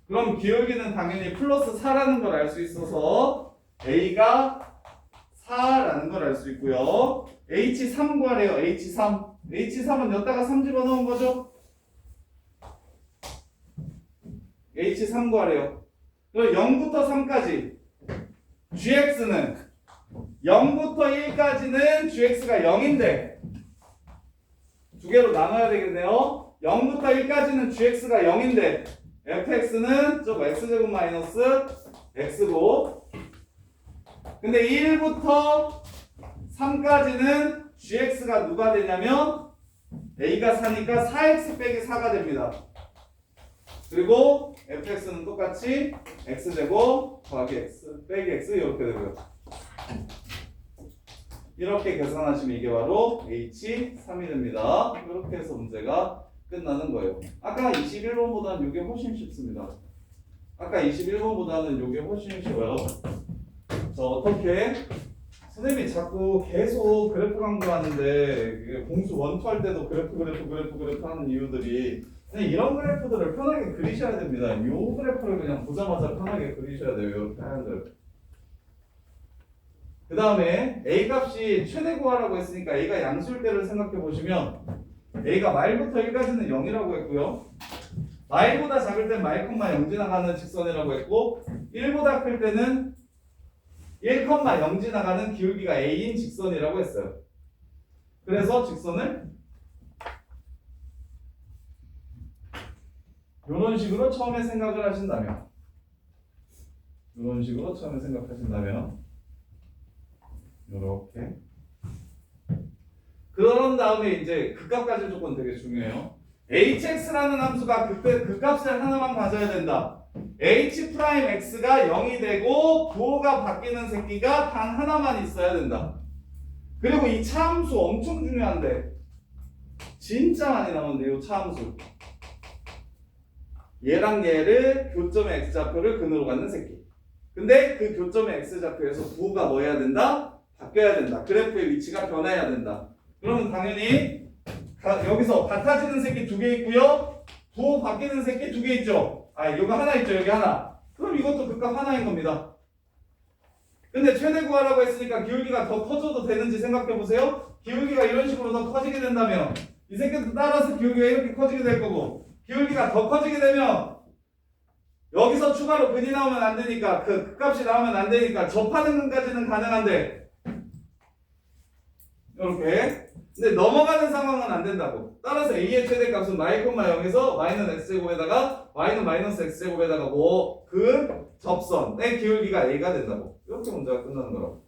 그럼 기울기는 당연히 플러스 4라는 걸 알 수 있어서 A가 4라는 걸 알 수 있고요. H3 구하래요. H3. H3은 여기다가 3 집어넣은 거죠? H3 구하래요. 그럼 0부터 3까지 GX는 0부터 1까지는 GX가 0인데 두 개로 나눠야 되겠네요. 0부터 1까지는 GX가 0인데 fx는 저거 x제곱 마이너스 x고 근데 1부터 3까지는 gx가 누가 되냐면 a가 4니까 4x 빼기 4가 됩니다. 그리고 fx는 똑같이 x제곱 더하기 x 빼기 x 이렇게 되고요. 이렇게 계산하시면 이게 바로 h3이 됩니다. 이렇게 해서 문제가 끝나는 거예요. 아까 21번보다는 이게 훨씬 쉽습니다. 아까 21번보다는 이게 훨씬 쉬워요. 자, 어떻게? 선생님이 자꾸 계속 그래프 강조하는데 공수 원투 할 때도 그래프 하는 이유들이 그냥 이런 그래프들을 편하게 그리셔야 됩니다. 이 그래프를 그냥 보자마자 편하게 그리셔야 돼요. 이렇게 하얀 그래프. 그 다음에 A 값이 최대 구하라고 했으니까 A가 양수일 때를 생각해 보시면 A가 마일부터 1까지는 0이라고 했고요. 마일보다 작을 땐 마일, 0 지나가는 직선이라고 했고 1보다 클 때는 1,0 지나가는 기울기가 A인 직선이라고 했어요. 그래서 직선을 이런 식으로 처음에 생각을 하신다면 이런 식으로 처음에 생각하신다면 이렇게 그런 다음에 이제 극값까지 조건 되게 중요해요. hx라는 함수가 극값을 하나만 가져야 된다. h'x가 0이 되고 부호가 바뀌는 새끼가 단 하나만 있어야 된다. 그리고 이 차함수 엄청 중요한데 진짜 많이 나오는데 이 차함수 얘랑 얘를 교점의 x좌표를 근으로 갖는 새끼. 근데 그 교점의 x좌표에서 부호가 뭐 해야 된다? 바뀌어야 된다. 그래프의 위치가 변해야 된다. 그러면 당연히 여기서 같아지는 새끼 2개 있고요. 부호 바뀌는 새끼 2개 있죠. 아, 이거 하나 있죠. 여기 하나. 그럼 이것도 극값 하나인 겁니다. 근데 최대 구하라고 했으니까 기울기가 더 커져도 되는지 생각해 보세요. 기울기가 이런 식으로 더 커지게 된다면 이 새끼도 따라서 기울기가 이렇게 커지게 될 거고, 기울기가 더 커지게 되면 여기서 추가로 근이 나오면 안 되니까, 그 극값이 나오면 안 되니까 접하는 근까지는 가능한데 이렇게. 근데 넘어가는 상황은 안 된다고. 따라서 a의 최대값은 y,0에서 y는 x제곱에다가 y는 마이너스 x제곱에다가 뭐 그 접선의 기울기가 a가 된다고. 이렇게 문제가 끝나는 거라고.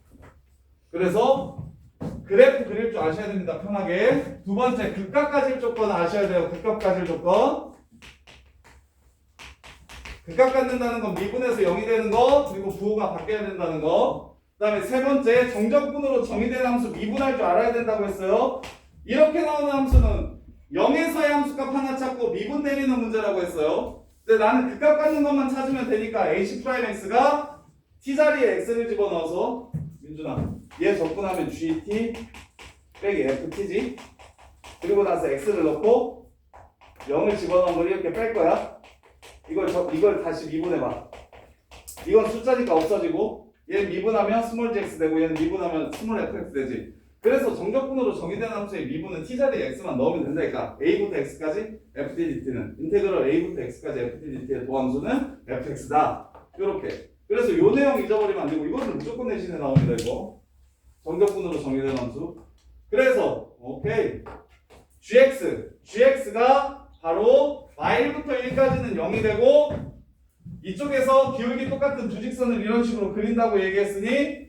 그래서 그래프 그릴 줄 아셔야 됩니다. 편하게. 두 번째, 극값 가질 조건 아셔야 돼요. 극값 가질 조건. 극값 갖는다는 건 미분에서 0이 되는 거, 그리고 부호가 바뀌어야 된다는 거. 그 다음에 세 번째, 정적분으로 정의된 함수 미분할 줄 알아야 된다고 했어요. 이렇게 나오는 함수는 0에서의 함수값 하나 찾고 미분 내리는 문제라고 했어요. 근데 나는 극값 갖는 것만 찾으면 되니까 h'x가 t자리에 x를 집어넣어서, 민준아, 얘 접근하면 gt 빼기 ft지. 그리고 나서 x를 넣고 0을 집어넣은 걸 이렇게 뺄 거야. 이걸 다시 미분해봐. 이건 숫자니까 없어지고, 얘는 미분하면 스몰 gx 되고 얘는 미분하면 스몰 fx 되지. 그래서 정적분으로 정의된 함수의 미분은 t자리에 x만 넣으면 된다니까. a부터 x까지 ftdt는 인테그럴 a부터 x까지 ftdt의 도함수는 fx다. 이렇게. 그래서 요 내용 잊어버리면 안 되고, 이거는 무조건 내신에 나옵니다. 이거 정적분으로 정의된 함수. 그래서 오케이, gx가 바로 y부터 1까지는 0이 되고, 이쪽에서 기울기 똑같은 두 직선을 이런 식으로 그린다고 얘기했으니